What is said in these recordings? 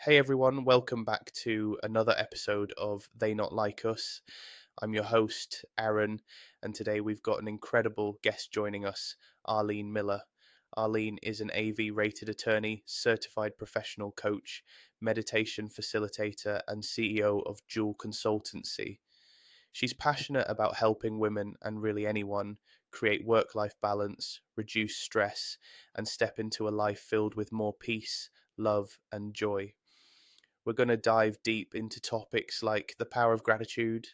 Hey everyone, welcome back to another episode of They Not Like Us. I'm your host, Aaron, and today we've got an incredible guest joining us, Arlene Miller. Arlene is an AV rated attorney, certified professional coach, meditation facilitator, and CEO of Jewel Consultancy. She's passionate about helping women and really anyone create work life balance, reduce stress, and step into a life filled with more peace, love, and joy. We're going to dive deep into topics like the power of gratitude,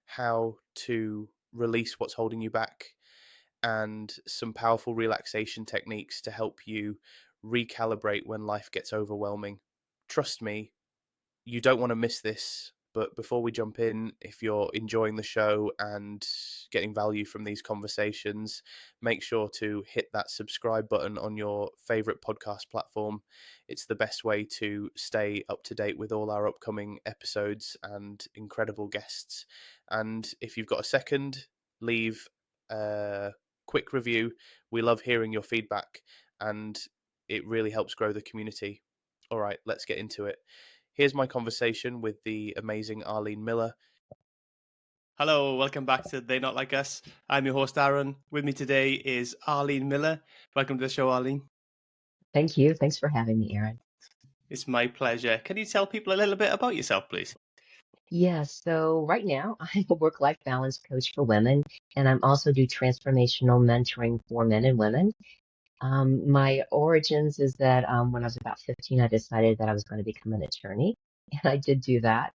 how to release what's holding you back, and some powerful relaxation techniques to help you recalibrate when life gets overwhelming. Trust me, you don't want to miss this. But before we jump in, if you're enjoying the show and getting value from these conversations, make sure to hit that subscribe button on your favorite podcast platform. It's the best way to stay up to date with all our upcoming episodes and incredible guests. And if you've got a second, leave a quick review. We love hearing your feedback, and it really helps grow the community. All right, let's get into it. Here's my conversation with the amazing Arlene Miller. Hello, welcome back to They Not Like Us. I'm your host, Aaron. With me today is Arlene Miller. Welcome to the show, Arlene. Thank you. Thanks for having me, Aaron. It's my pleasure. Can you tell people a little bit about yourself, please? Yes, so right now I'm a work-life balance coach for women, and I'm also do transformational mentoring for men and women. My origins is that when I was about 15, I decided that I was going to become an attorney, and I did do that.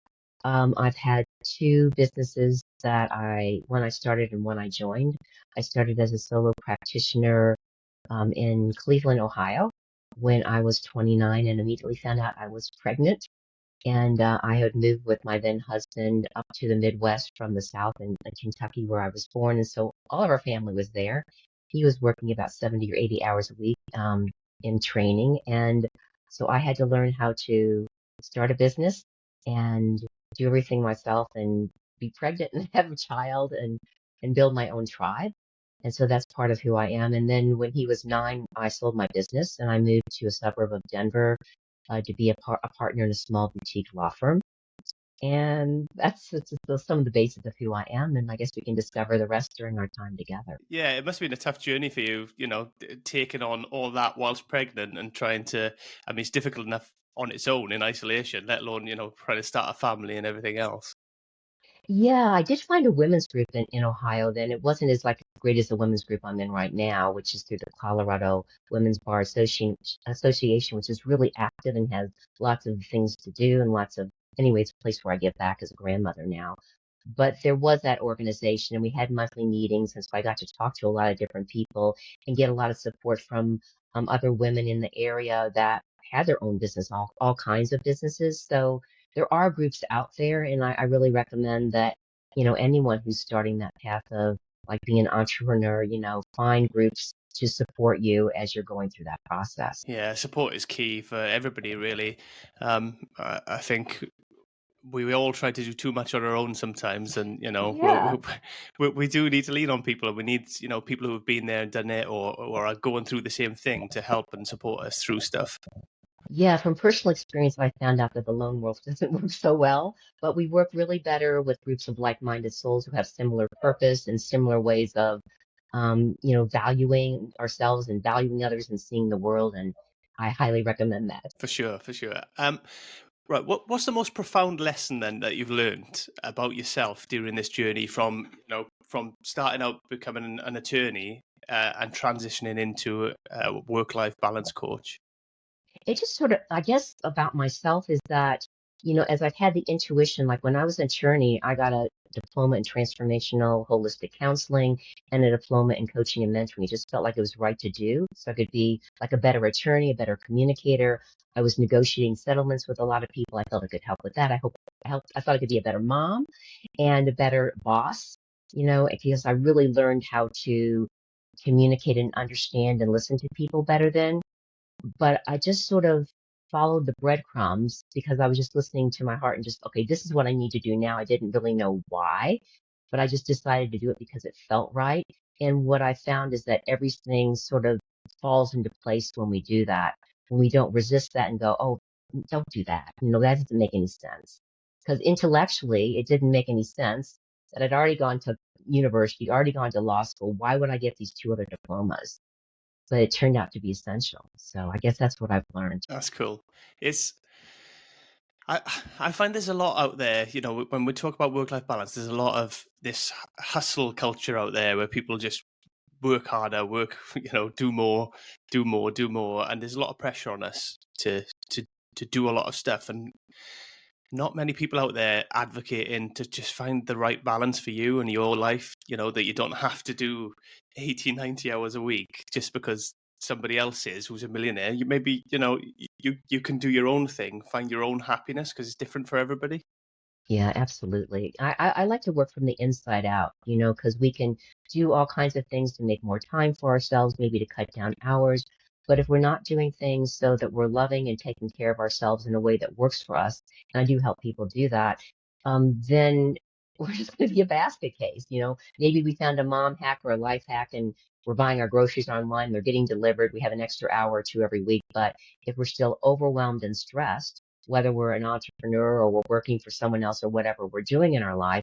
I've had two businesses when I started and when I joined. I started as a solo practitioner in Cleveland, Ohio, when I was 29 and immediately found out I was pregnant. And I had moved with my then husband up to the Midwest from the South in Kentucky, where I was born. And so all of our family was there. He was working about 70 or 80 hours a week in training. And so I had to learn how to start a business and do everything myself and be pregnant and have a child and build my own tribe. And so that's part of who I am. And then when he was 9, I sold my business and I moved to a suburb of Denver to be a partner in a small boutique law firm. And that's some of the basics of who I am. And I guess we can discover the rest during our time together. Yeah, it must have been a tough journey for you, taking on all that whilst pregnant and trying to, it's difficult enough on its own in isolation, let alone, trying to start a family and everything else. Yeah, I did find a women's group in Ohio then. It wasn't as great as the women's group I'm in right now, which is through the Colorado Women's Bar Association, which is really active and has lots of things to do and anyway, it's a place where I give back as a grandmother now. But there was that organization and we had monthly meetings. And so I got to talk to a lot of different people and get a lot of support from other women in the area that had their own business, all kinds of businesses. So there are groups out there, and I really recommend that, anyone who's starting that path of like being an entrepreneur, find groups to support you as you're going through that process. Yeah, support is key for everybody, really. I think we all try to do too much on our own sometimes, and Yeah. we do need to lean on people, and we need people who have been there and done it, or are going through the same thing to help and support us through stuff. Yeah, from personal experience, I found out that the lone wolf doesn't work so well, but we work really better with groups of like-minded souls who have similar purpose and similar ways of, valuing ourselves and valuing others and seeing the world. And I highly recommend that. For sure. Right, what's the most profound lesson then that you've learned about yourself during this journey from starting out becoming an attorney and transitioning into a work-life balance coach? It just sort of, I guess, about myself is that, as I've had the intuition, like when I was an attorney, I got a diploma in transformational holistic counseling and a diploma in coaching and mentoring. It just felt like it was right to do. So I could be like a better attorney, a better communicator. I was negotiating settlements with a lot of people. I felt I could help with that. I thought I could be a better mom and a better boss, because I really learned how to communicate and understand and listen to people better then. But I just sort of followed the breadcrumbs because I was just listening to my heart and just, okay, this is what I need to do now. I didn't really know why, but I just decided to do it because it felt right. And what I found is that everything sort of falls into place when we do that, when we don't resist that and go, oh, don't do that. That doesn't make any sense. Because intellectually, it didn't make any sense that I'd already gone to university, already gone to law school. Why would I get these two other diplomas? But it turned out to be essential. So I guess that's what I've learned. That's cool. It's I I find there's a lot out there, when we talk about work-life balance, there's a lot of this hustle culture out there where people just work harder, do more, do more, do more, and there's a lot of pressure on us to do a lot of stuff, and not many people out there advocating to just find the right balance for you and your life, that you don't have to do 80, 90 hours a week just because somebody else is who's a millionaire. You maybe, you can do your own thing, find your own happiness because it's different for everybody. Yeah, absolutely. I like to work from the inside out, because we can do all kinds of things to make more time for ourselves, maybe to cut down hours. But if we're not doing things so that we're loving and taking care of ourselves in a way that works for us, and I do help people do that, then we're just going to be a basket case. Maybe we found a mom hack or a life hack and we're buying our groceries online, they're getting delivered. We have an extra hour or two every week. But if we're still overwhelmed and stressed, whether we're an entrepreneur or we're working for someone else or whatever we're doing in our life,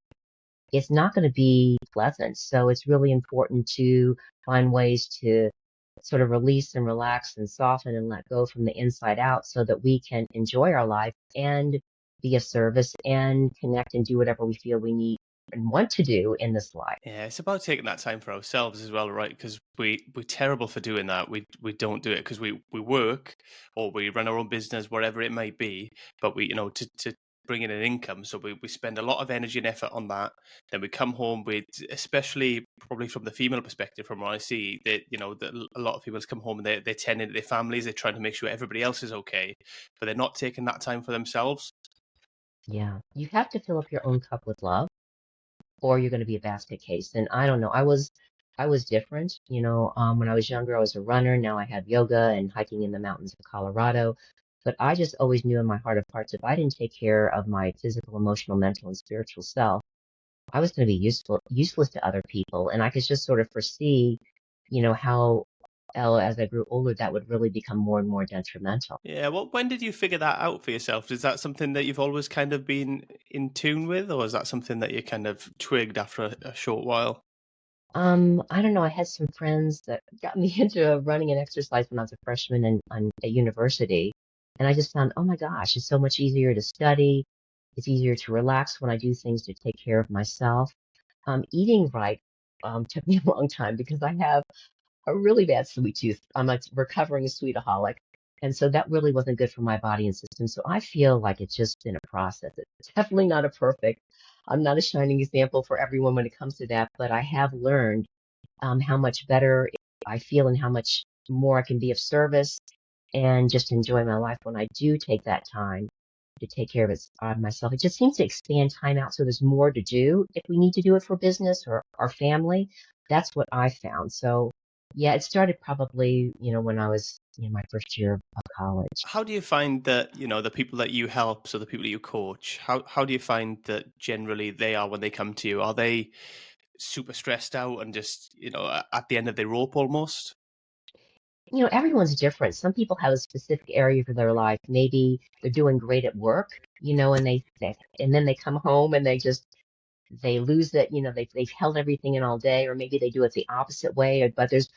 it's not going to be pleasant. So it's really important to find ways to sort of release and relax and soften and let go from the inside out so that we can enjoy our life and be of service and connect and do whatever we feel we need and want to do in this life. Yeah, it's about taking that time for ourselves as well, right? Because we're terrible for doing that. We don't do it because we work or we run our own business, whatever it may be. But we, to bring in an income, so we spend a lot of energy and effort on that. Then we come home with, especially probably from the female perspective, from what I see, that that a lot of people come home and they're tending to their families. They're trying to make sure everybody else is okay, but they're not taking that time for themselves. Yeah. You have to fill up your own cup with love or you're going to be a basket case. And I don't know. I was different. When I was younger, I was a runner. Now I have yoga and hiking in the mountains of Colorado. But I just always knew in my heart of hearts, if I didn't take care of my physical, emotional, mental, and spiritual self, I was going to be useless to other people. And I could just sort of foresee, how as I grew older, that would really become more and more detrimental. Yeah, well, when did you figure that out for yourself? Is that something that you've always kind of been in tune with, or is that something that you kind of twigged after a short while? I don't know. I had some friends that got me into running and exercise when I was a freshman at university. And I just found, oh my gosh, it's so much easier to study. It's easier to relax when I do things to take care of myself. Eating right, took me a long time because I have a really bad sweet tooth. I'm a recovering sweetaholic. And so that really wasn't good for my body and system. So I feel like it's just been a process. It's definitely not a perfect. I'm not a shining example for everyone when it comes to that, but I have learned how much better I feel and how much more I can be of service and just enjoy my life when I do take that time to take care of myself. It just seems to expand time out so there's more to do if we need to do it for business or our family. That's what I found. So yeah, it started probably, when I was in my first year of college. How do you find that, the people that you help, so the people that you coach, how do you find that generally they are when they come to you? Are they super stressed out and just, at the end of their rope almost? Everyone's different. Some people have a specific area for their life. Maybe they're doing great at work, and and then they come home and they lose it. They've held everything in all day, or maybe they do it the opposite way. But there's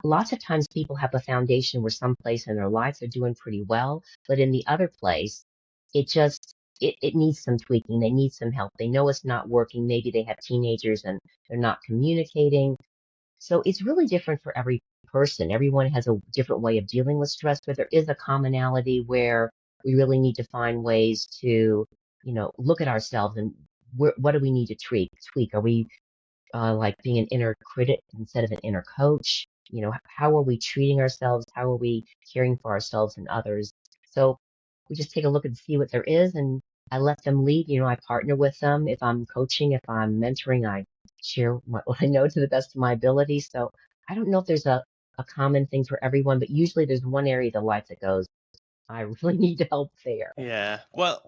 lots of times people have a foundation where some place in their life they're doing pretty well, but in the other place, it needs some tweaking. They need some help. They know it's not working. Maybe they have teenagers and they're not communicating. So it's really different for every person. Everyone has a different way of dealing with stress, but there is a commonality where we really need to find ways to, look at ourselves and what do we need to tweak? Are we like being an inner critic instead of an inner coach? How are we treating ourselves? How are we caring for ourselves and others? So we just take a look and see what there is, and I let them lead. I partner with them. If I'm coaching, if I'm mentoring, I share what I know to the best of my ability. So I don't know if there's a common thing for everyone, but usually there's one area of the life that goes, I really need help there. Yeah. Well,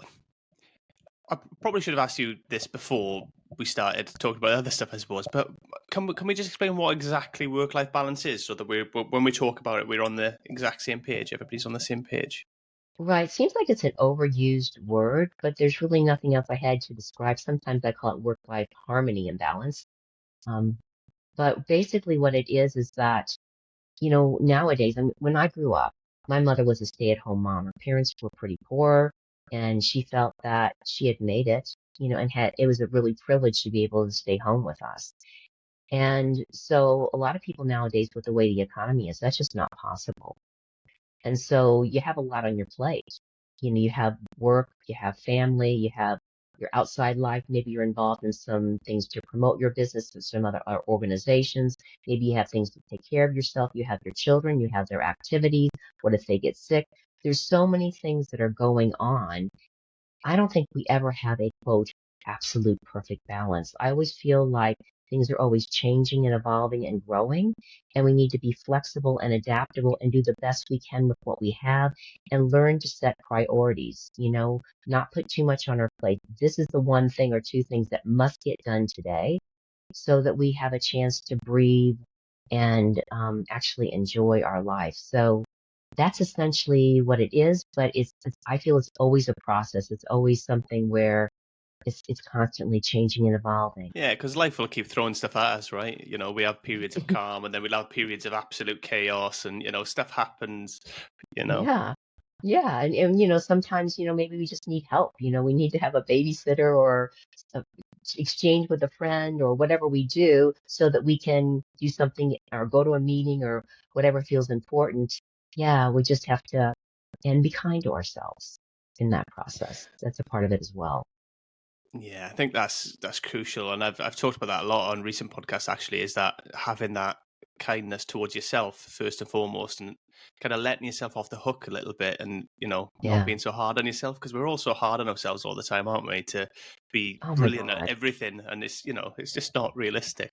I probably should have asked you this before we started talking about other stuff, I suppose. But can we just explain what exactly work-life balance is, so that when we talk about it, we're on the exact same page. Everybody's on the same page. Right. Seems like it's an overused word, but there's really nothing else I had to describe. Sometimes I call it work-life harmony imbalance. Um, but basically what it is that, nowadays, I mean, when I grew up, my mother was a stay-at-home mom. Her parents were pretty poor, and she felt that she had made it, and it was a really privilege to be able to stay home with us. And so a lot of people nowadays, with the way the economy is, that's just not possible. And so you have a lot on your plate. You have work, you have family, you have your outside life. Maybe you're involved in some things to promote your business to some other organizations. Maybe you have things to take care of yourself. You have your children, you have their activities. What if they get sick? There's so many things that are going on. I don't think we ever have a quote, absolute perfect balance. I always feel like things are always changing and evolving and growing, and we need to be flexible and adaptable and do the best we can with what we have and learn to set priorities, not put too much on our plate. This is the one thing or two things that must get done today so that we have a chance to breathe and actually enjoy our life. So that's essentially what it is, but I feel it's always a process. It's always something where it's constantly changing and evolving. Yeah, because life will keep throwing stuff at us, right? We have periods of calm, and then we'll have periods of absolute chaos, and stuff happens. You know. Yeah. Yeah. And sometimes, maybe we just need help. We need to have a babysitter or a, exchange with a friend or whatever we do so that we can do something or go to a meeting or whatever feels important. Yeah, we just have to and be kind to ourselves in that process. That's a part of it as well. Yeah, I think that's crucial, and I've talked about that a lot on recent podcasts. Actually, is that having that kindness towards yourself first and foremost, and kind of letting yourself off the hook a little bit, and not Yeah. being so hard on yourself, because we're all so hard on ourselves all the time, aren't we? To be Oh my brilliant at God. everything, and it's just not realistic.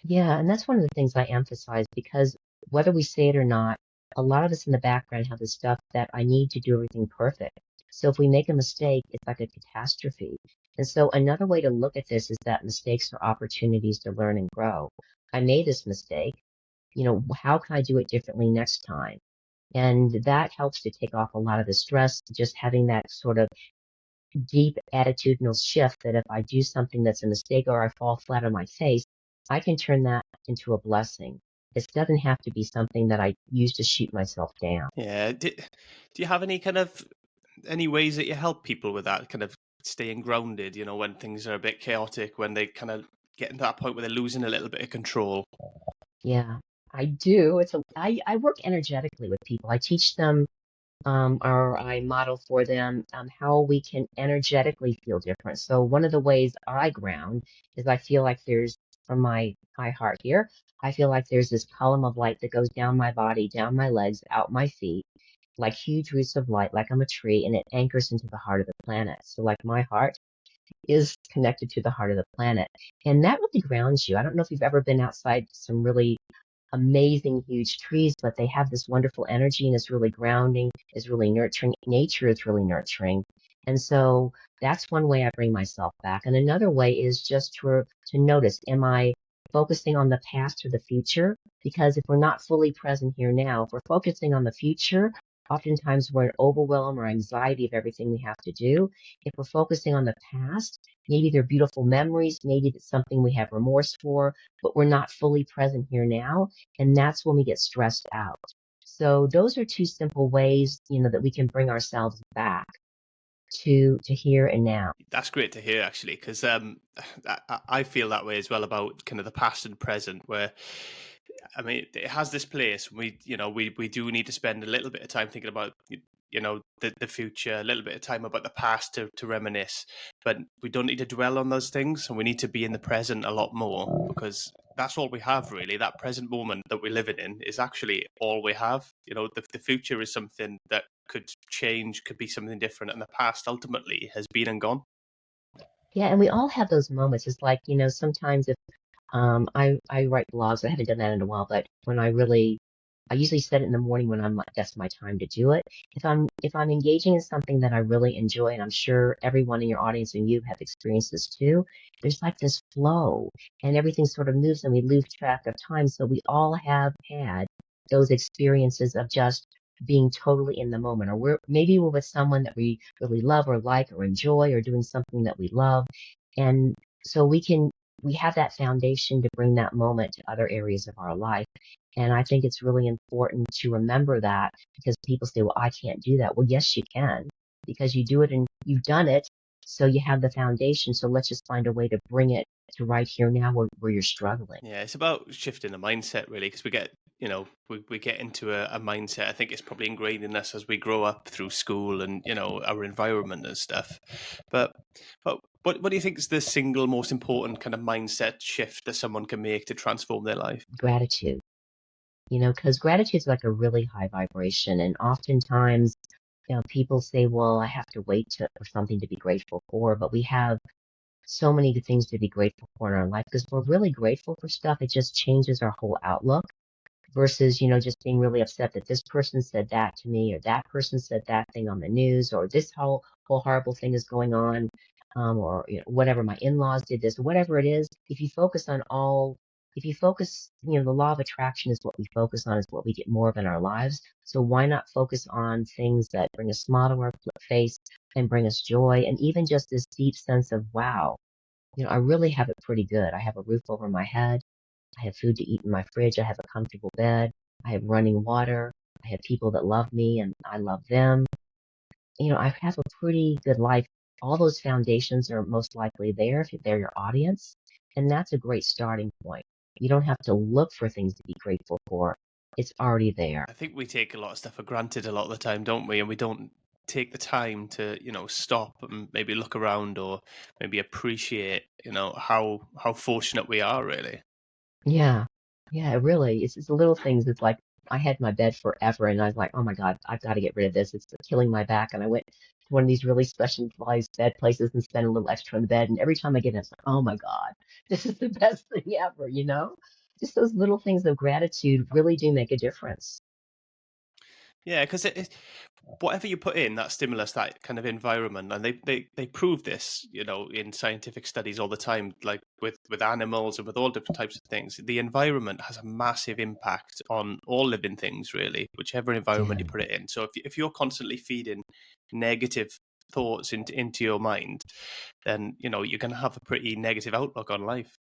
Yeah, and that's one of the things I emphasize because whether we say it or not, a lot of us in the background have the stuff that I need to do everything perfect. So if we make a mistake, it's like a catastrophe. And so another way to look at this is that mistakes are opportunities to learn and grow. I made this mistake. How can I do it differently next time? And that helps to take off a lot of the stress, just having that sort of deep attitudinal shift that if I do something that's a mistake or I fall flat on my face, I can turn that into a blessing. It doesn't have to be something that I use to shoot myself down. Yeah. Do you have any ways that you help people with that kind of staying grounded? When things are a bit chaotic, when they kind of getting to that point where they're losing a little bit of control. Yeah, I do. I work energetically with people. I teach them or I model for them how we can energetically feel different. So one of the ways I ground is I feel like from my high heart here, I feel like there's this column of light that goes down my body, down my legs, out my feet, like huge roots of light, like I'm a tree, and it anchors into the heart of the planet. So like my heart is connected to the heart of the planet. And that really grounds you. I don't know if you've ever been outside some really amazing huge trees, but they have this wonderful energy and it's really grounding, it's really nurturing. Nature is really nurturing. And so that's one way I bring myself back. And another way is just to notice, am I focusing on the past or the future? Because if we're not fully present here now, if we're focusing on the future, oftentimes we're in overwhelm or anxiety of everything we have to do. If we're focusing on the past, maybe they're beautiful memories, maybe it's something we have remorse for, but we're not fully present here now. And that's when we get stressed out. So those are two simple ways, that we can bring ourselves back to here and now. That's great to hear, actually, because I feel that way as well about kind of the past and present, where I mean, it has this place. We do need to spend a little bit of time thinking about the future, a little bit of time about the past to reminisce, but we don't need to dwell on those things, and we need to be in the present a lot more, because that's all we have, really. That present moment that we're living in is actually all we have. The future is something that could change, could be something different, and the past ultimately has been and gone. Yeah, and we all have those moments. It's like, sometimes if I write blogs. I haven't done that in a while, but I usually set it in the morning when I'm like, that's my time to do it. If I'm engaging in something that I really enjoy, and I'm sure everyone in your audience and you have experienced this too, there's like this flow and everything sort of moves and we lose track of time. So we all have had those experiences of just being totally in the moment, or maybe we're with someone that we really love or like or enjoy, or doing something that we love. And so we have that foundation to bring that moment to other areas of our life. And I think it's really important to remember that, because people say, well, I can't do that. Well, yes, you can, because you do it and you've done it. So you have the foundation. So let's just find a way to bring it to right here now where you're struggling. Yeah, it's about shifting the mindset really, because we get, we get into a mindset. I think it's probably ingrained in us as we grow up through school and, our environment and stuff. But what do you think is the single most important kind of mindset shift that someone can make to transform their life? Gratitude, because gratitude is like a really high vibration. And oftentimes, people say, well, I have to wait for something to be grateful for, but we have so many good things to be grateful for in our life, because we're really grateful for stuff. It just changes our whole outlook versus, just being really upset that this person said that to me, or that person said that thing on the news, or this whole horrible thing is going on, or whatever, my in-laws did this, whatever it is. If you focus, the law of attraction is what we focus on, is what we get more of in our lives. So why not focus on things that bring a smile to our face and bring us joy, and even just this deep sense of, wow, I really have it pretty good. I have a roof over my head. I have food to eat in my fridge. I have a comfortable bed. I have running water. I have people that love me and I love them. I have a pretty good life. All those foundations are most likely there if they're your audience. And that's a great starting point. You don't have to look for things to be grateful for. It's already there. I think we take a lot of stuff for granted a lot of the time, don't we? And we don't take the time to, stop and maybe look around, or maybe appreciate, how fortunate we are really. Yeah. Yeah, it really. It's the little things. It's like I had my bed forever and I was like, oh my God, I've got to get rid of this. It's killing my back. And I went to one of these really specialized bed places and spent a little extra on the bed. And every time I get in, it's like, oh my God, this is the best thing ever. Just those little things of gratitude really do make a difference. Yeah, because whatever you put in that stimulus, that kind of environment, and they prove this, in scientific studies all the time, like with animals and with all different types of things. The environment has a massive impact on all living things, really, whichever environment Yeah. you put it in. So if you're constantly feeding negative thoughts into your mind, then you're going to have a pretty negative outlook on life.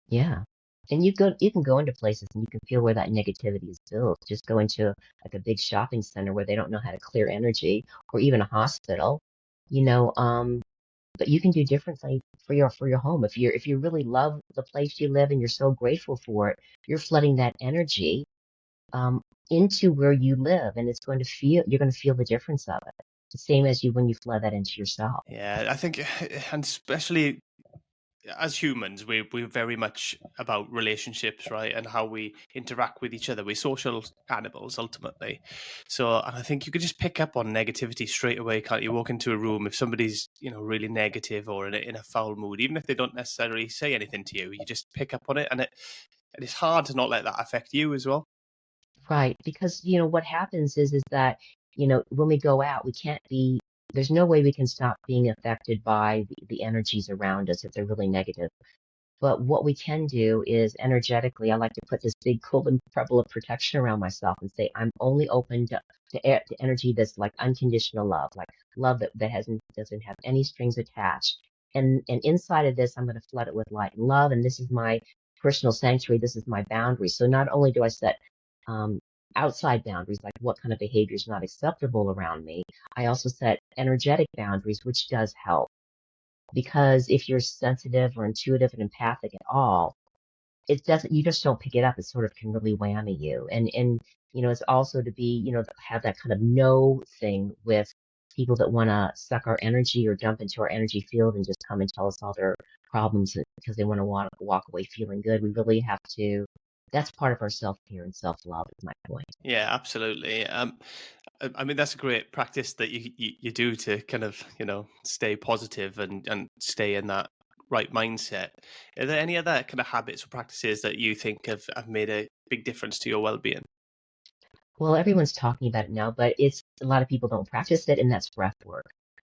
Yeah. And you can go into places and you can feel where that negativity is built. Just go into like a big shopping center where they don't know how to clear energy, or even a hospital, you know, um, but you can do differently for your home. If you really love the place you live and you're so grateful for it, you're flooding that energy um into where you live, and you're going to feel the difference of it. The same as you when you flood that into yourself. Yeah, I think, and especially as humans, we're very much about relationships, right? And how we interact with each other. We're social animals ultimately. So, and I think you could just pick up on negativity straight away, can't you? Walk into a room, if somebody's, really negative or in a foul mood, even if they don't necessarily say anything to you, you just pick up on it, and it's hard to not let that affect you as well. Right, because what happens is that when we go out, we can't be. There's no way we can stop being affected by the energies around us if they're really negative. But what we can do is energetically, I like to put this big cool umbrella of protection around myself and say, I'm only open to energy that's like unconditional love, like love that doesn't have any strings attached. And inside of this, I'm going to flood it with light and love. And this is my personal sanctuary. This is my boundary. So not only do I set um, outside boundaries, like what kind of behavior is not acceptable around me, I also set energetic boundaries, which does help, because if you're sensitive or intuitive and empathic at all, you just don't pick it up. It sort of can really whammy you. And it's also to be, have that kind of no thing with people that want to suck our energy or jump into our energy field and just come and tell us all their problems because they want to walk away feeling good. We really have to, that's part of our self-care and self-love is my point. Yeah, absolutely. I mean, that's a great practice that you do to kind of, stay positive and stay in that right mindset. Are there any other kind of habits or practices that you think have made a big difference to your well-being? Well, everyone's talking about it now, but it's a lot of people don't practice it, and that's breath work.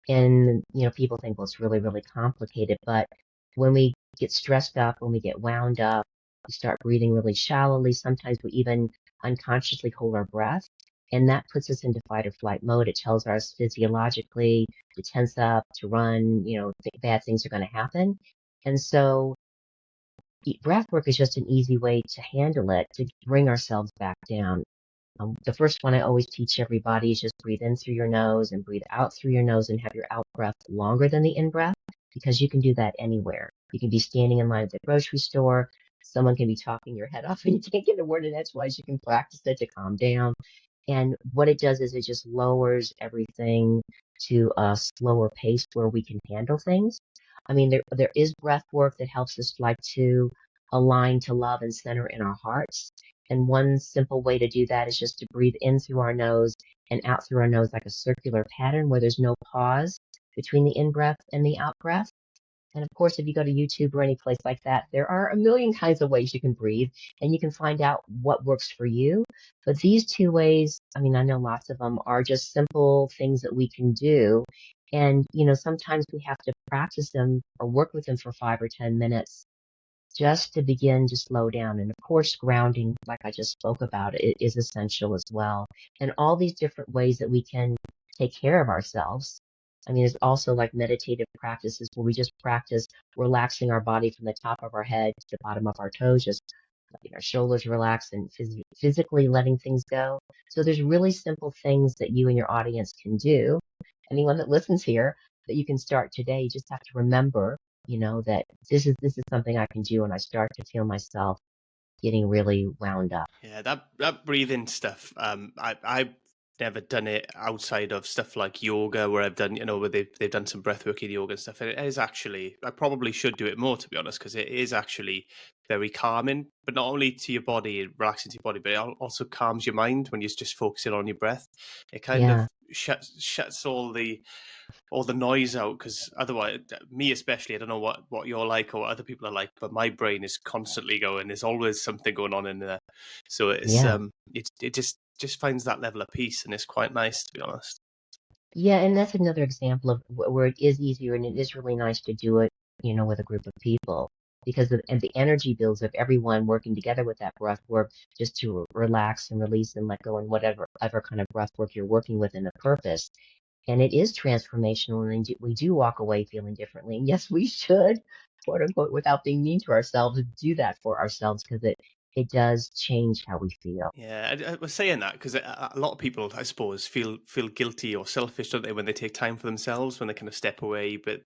And, people think, well, it's really, really complicated. But when we get stressed up, when we get wound up, we start breathing really shallowly. Sometimes we even unconsciously hold our breath. And that puts us into fight or flight mode. It tells us physiologically to tense up, to run, bad things are going to happen. And so breath work is just an easy way to handle it, to bring ourselves back down. The first one I always teach everybody is just breathe in through your nose and breathe out through your nose and have your out breath longer than the in breath, because you can do that anywhere. You can be standing in line at the grocery store. Someone can be talking your head off and you can't get a word in edgewise. You can practice it to calm down. And what it does is it just lowers everything to a slower pace where we can handle things. I mean, there is breath work that helps us like to align to love and center in our hearts. And one simple way to do that is just to breathe in through our nose and out through our nose like a circular pattern where there's no pause between the in breath and the out breath. And of course, if you go to YouTube or any place like that, there are a million kinds of ways you can breathe and you can find out what works for you. But these two ways, I mean, I know lots of them are just simple things that we can do. And, sometimes we have to practice them or work with them for 5 or 10 minutes just to begin to slow down. And of course, grounding, like I just spoke about, it is essential as well. And all these different ways that we can take care of ourselves. I mean, there's also like meditative practices where we just practice relaxing our body from the top of our head to the bottom of our toes, just letting our shoulders relax and physically letting things go. So there's really simple things that you and your audience can do. Anyone that listens here, that you can start today. You just have to remember, that this is something I can do, and I start to feel myself getting really wound up. Yeah, that breathing stuff. I've never done it outside of stuff like yoga, where I've done, where they've done some breathwork in yoga and stuff. And it is actually, I probably should do it more, to be honest, because it is actually very calming. But not only to your body, relaxing to your body, but it also calms your mind when you're just focusing on your breath. It kind of Yeah, shuts all the noise out, because otherwise, me especially, I don't know what you're like or what other people are like, but my brain is constantly going. There's always something going on in there, so yeah. it just finds that level of peace, and it's quite nice, to be honest. Yeah, and that's another example of where it is easier and it is really nice to do it, with a group of people because and the energy builds of everyone working together with that breath work just to relax and release and let go and whatever other kind of breath work you're working with in a purpose. And it is transformational and we do walk away feeling differently. And yes, we should, quote unquote, without being mean to ourselves, do that for ourselves because it does change how we feel. Yeah, I was saying that because a lot of people, I suppose, feel guilty or selfish, don't they, when they take time for themselves, when they kind of step away, but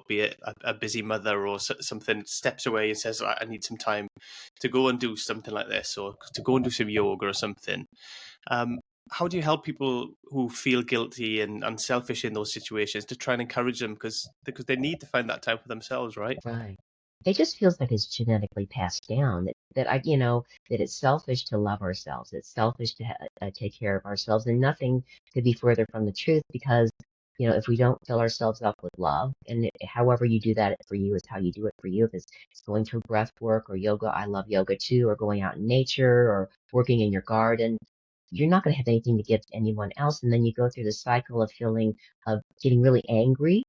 be it a busy mother or something, steps away and says, I need some time to go and do something like this, or to go and do some yoga or something. How do you help people who feel guilty and selfish in those situations to try and encourage them, because they need to find that time for themselves, right? Right. It just feels like it's genetically passed down that it's selfish to love ourselves. It's selfish to take care of ourselves, and nothing could be further from the truth because, if we don't fill ourselves up with love, and however you do that for you is how you do it for you. If it's going to breath work or yoga, I love yoga too, or going out in nature or working in your garden, you're not going to have anything to give to anyone else. And then you go through the cycle of getting really angry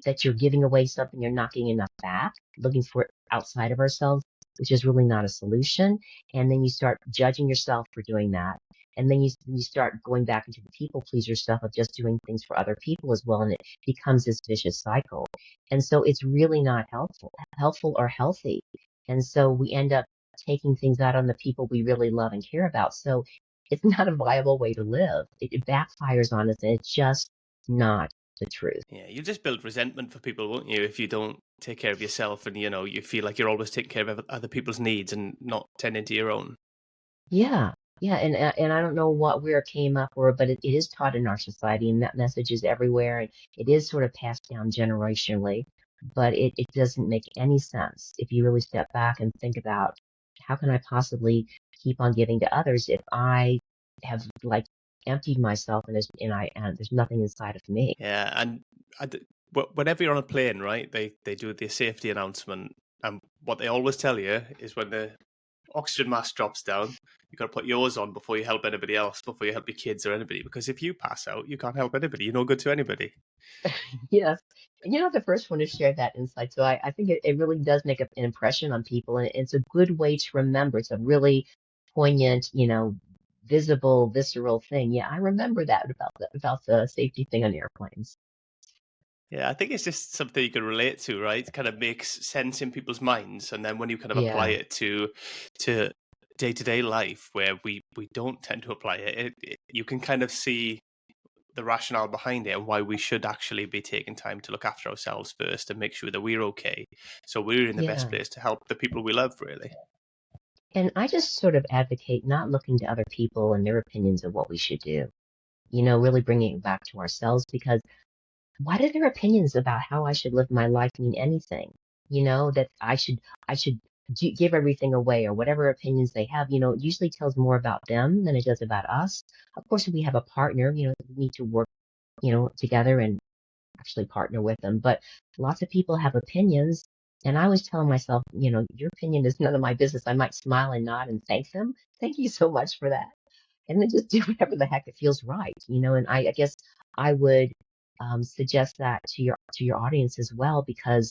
that you're giving away something you're not getting enough back, looking for it outside of ourselves, which is really not a solution. And then you start judging yourself for doing that. And then you start going back into the people pleaser stuff of just doing things for other people as well. And it becomes this vicious cycle. And so it's really not helpful or healthy. And so we end up taking things out on the people we really love and care about. So it's not a viable way to live. It backfires on us and it's just not the truth. Yeah, you just build resentment for people, won't you, if you don't take care of yourself, and you feel like you're always taking care of other people's needs and not tending to your own. Yeah, yeah, and I don't know where it came up or, but it is taught in our society, and that message is everywhere, and it is sort of passed down generationally, but it doesn't make any sense if you really step back and think about how can I possibly keep on giving to others if I have like emptied myself and there's nothing inside of me. Yeah, and whenever you're on a plane, right, they do the safety announcement, and what they always tell you is when the oxygen mask drops down, you got to put yours on before you help anybody else, before you help your kids or anybody, because if you pass out, you can't help anybody. You're no good to anybody. Yes. And you're not the first one to share that insight. So I think it really does make an impression on people. And it's a good way to remember. It's a really poignant, visible, visceral thing. Yeah, I remember that about the safety thing on airplanes. Yeah, I think it's just something you can relate to, right? It kind of makes sense in people's minds, and then when you kind of apply Yeah, it to day-to-day life, where we don't tend to apply you can kind of see the rationale behind it and why we should actually be taking time to look after ourselves first and make sure that we're okay, so we're in the best yeah. place to help the people we love, really. And I just sort of advocate not looking to other people and their opinions of what we should do. Really bringing it back to ourselves, because why do their opinions about how I should live my life mean anything? That I should give everything away, or whatever opinions they have, it usually tells more about them than it does about us. Of course, if we have a partner, we need to work, together and actually partner with them. But lots of people have opinions. And I always tell myself, your opinion is none of my business. I might smile and nod and thank them. Thank you so much for that. And then just do whatever the heck it feels right, and I guess I would suggest that to your audience as well, because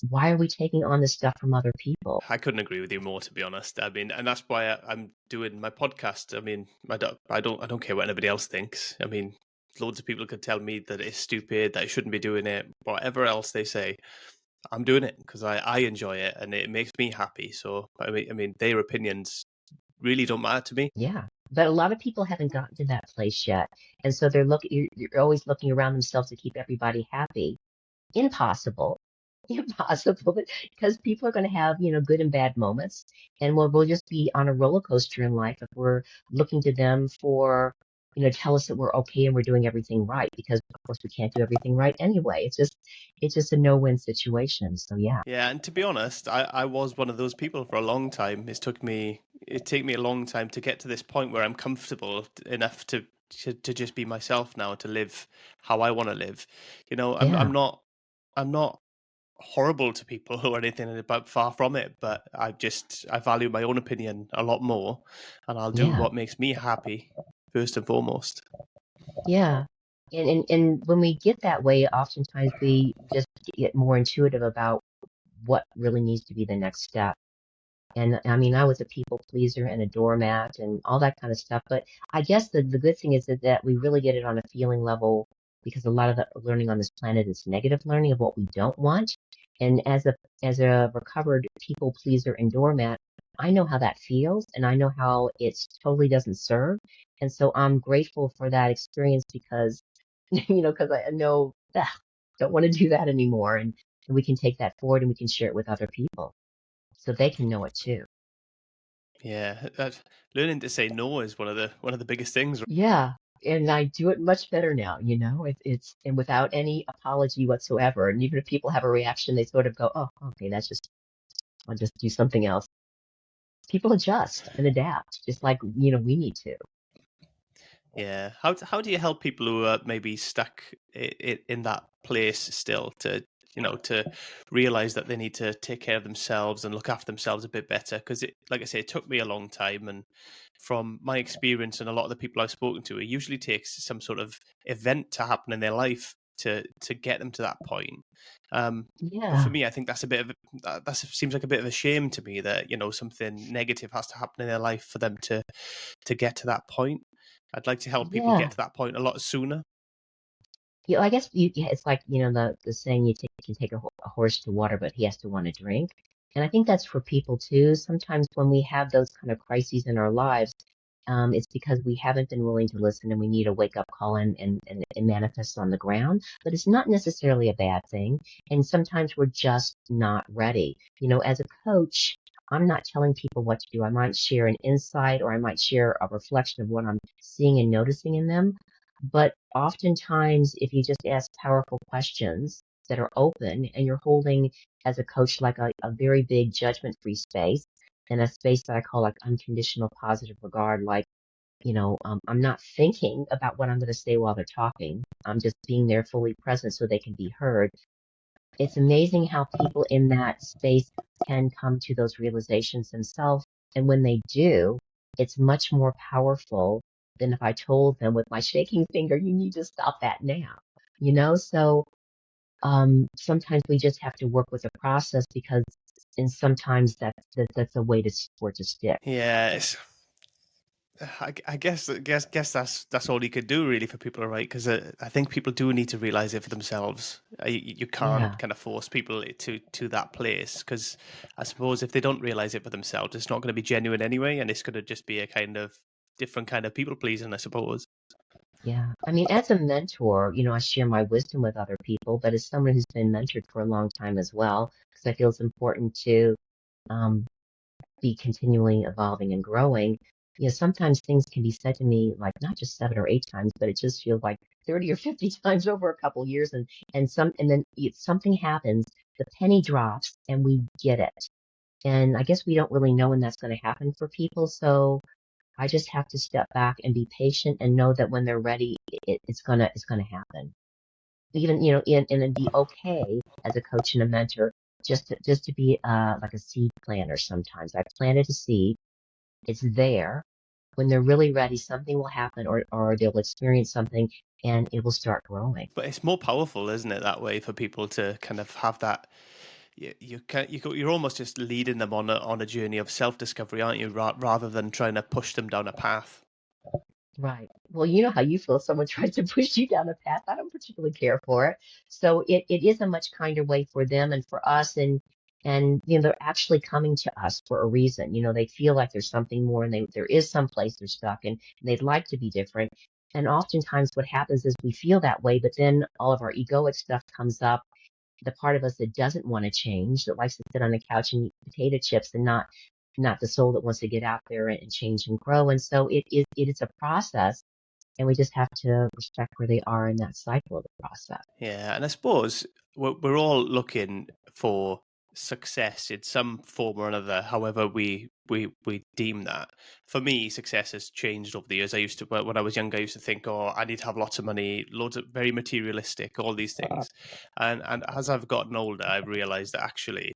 why are we taking on this stuff from other people? I couldn't agree with you more, to be honest. I mean, and that's why I'm doing my podcast. I mean, I don't care what anybody else thinks. I mean, loads of people could tell me that it's stupid, that I shouldn't be doing it, whatever else they say. I'm doing it because I enjoy it and it makes me happy. So I mean, their opinions really don't matter to me. Yeah. But a lot of people haven't gotten to that place yet. And so you're always looking around themselves to keep everybody happy. Impossible. Impossible, because people are going to have, good and bad moments, and we'll just be on a roller coaster in life if we're looking to them for, tell us that we're okay and we're doing everything right, because of course we can't do everything right anyway. It's just a no-win situation. So yeah. Yeah, and to be honest, I was one of those people for a long time. It took me a long time to get to this point where I'm comfortable enough to just be myself now, to live how I want to live. I'm Yeah. not horrible to people or anything, but far from it. But I value my own opinion a lot more, and I'll do Yeah. what makes me happy first and foremost. Yeah. And when we get that way, oftentimes we just get more intuitive about what really needs to be the next step. And I mean, I was a people pleaser and a doormat and all that kind of stuff. But I guess the good thing is that we really get it on a feeling level, because a lot of the learning on this planet is negative learning of what we don't want. And as a recovered people pleaser and doormat, I know how that feels, and I know how it totally doesn't serve. And so I'm grateful for that experience, because because I know, don't want to do that anymore. And we can take that forward and we can share it with other people so they can know it too. Yeah, learning to say no is one of the biggest things. Yeah, and I do it much better now, it's and without any apology whatsoever. And even if people have a reaction, they sort of go, "Oh, okay, I'll just do something else." People adjust and adapt, just like, we need to. Yeah. How do you help people who are maybe stuck in that place still, to realize that they need to take care of themselves and look after themselves a bit better? Because like I say, it took me a long time, and from my experience and a lot of the people I've spoken to, it usually takes some sort of event to happen in their life to get them to that point. But for Yeah, me, I think that's a bit of that seems like a bit of a shame to me, that something negative has to happen in their life for them to get to that point. I'd like to help people get yeah. to that point a lot sooner. I guess yeah, it's like, the saying, can take a horse to water, but he has to want to drink. And I think that's for people too. Sometimes when we have those kind of crises in our lives, it's because we haven't been willing to listen, and we need a wake up call, and manifest on the ground. But it's not necessarily a bad thing. And sometimes we're just not ready. As a coach, I'm not telling people what to do. I might share an insight, or I might share a reflection of what I'm seeing and noticing in them. But oftentimes, if you just ask powerful questions that are open, and you're holding, as a coach, like a very big judgment free space, and a space that I call like unconditional positive regard, like, I'm not thinking about what I'm going to say while they're talking. I'm just being there fully present so they can be heard. It's amazing how people in that space can come to those realizations themselves. And when they do, it's much more powerful than if I told them with my shaking finger, "You need to stop that now." So sometimes we just have to work with the process, because, and sometimes that's a way for it to stick. Yeah, I guess that's all you could do really for people, right? Because I think people do need to realize it for themselves. You can't Yeah, kind of force people to that place, because I suppose if they don't realize it for themselves, it's not going to be genuine anyway, and it's going to just be a kind of different kind of people pleasing, I suppose. yeah. I mean, as a mentor, I share my wisdom with other people, but as someone who's been mentored for a long time as well, because I feel it's important to um, be continually evolving and growing. Sometimes things can be said to me like not just 7 or 8 times, but it just feels like 30 or 50 times over a couple years, and then something happens, the penny drops, and we get it. And I guess we don't really know when that's going to happen for people, so I just have to step back and be patient and know that when they're ready, it's gonna happen. Even and be okay as a coach and a mentor, just to be like a seed planter. Sometimes I planted a seed, it's there. When they're really ready, something will happen, or they'll experience something, and it will start growing. But it's more powerful, isn't it, that way for people to kind of have that. You're almost just leading them on a journey of self discovery, aren't you? Rather than trying to push them down a path. Right. Well, you know how you feel if someone tries to push you down a path. I don't particularly care for it. So it is a much kinder way for them and for us, and they're actually coming to us for a reason. They feel like there's something more, and there is some place they're stuck in, and they'd like to be different. And oftentimes what happens is we feel that way, but then all of our egoic stuff comes up, the part of us that doesn't want to change, that likes to sit on the couch and eat potato chips, and not the soul that wants to get out there and change and grow. And so it is a process, and we just have to respect where they are in that cycle of the process. Yeah, and I suppose we're all looking for success in some form or another, however we deem that. For me, success has changed over the years. I used to, when I was younger, I used to think, oh, I need to have lots of money, loads of very materialistic, all these things. And as I've gotten older, I've realized that actually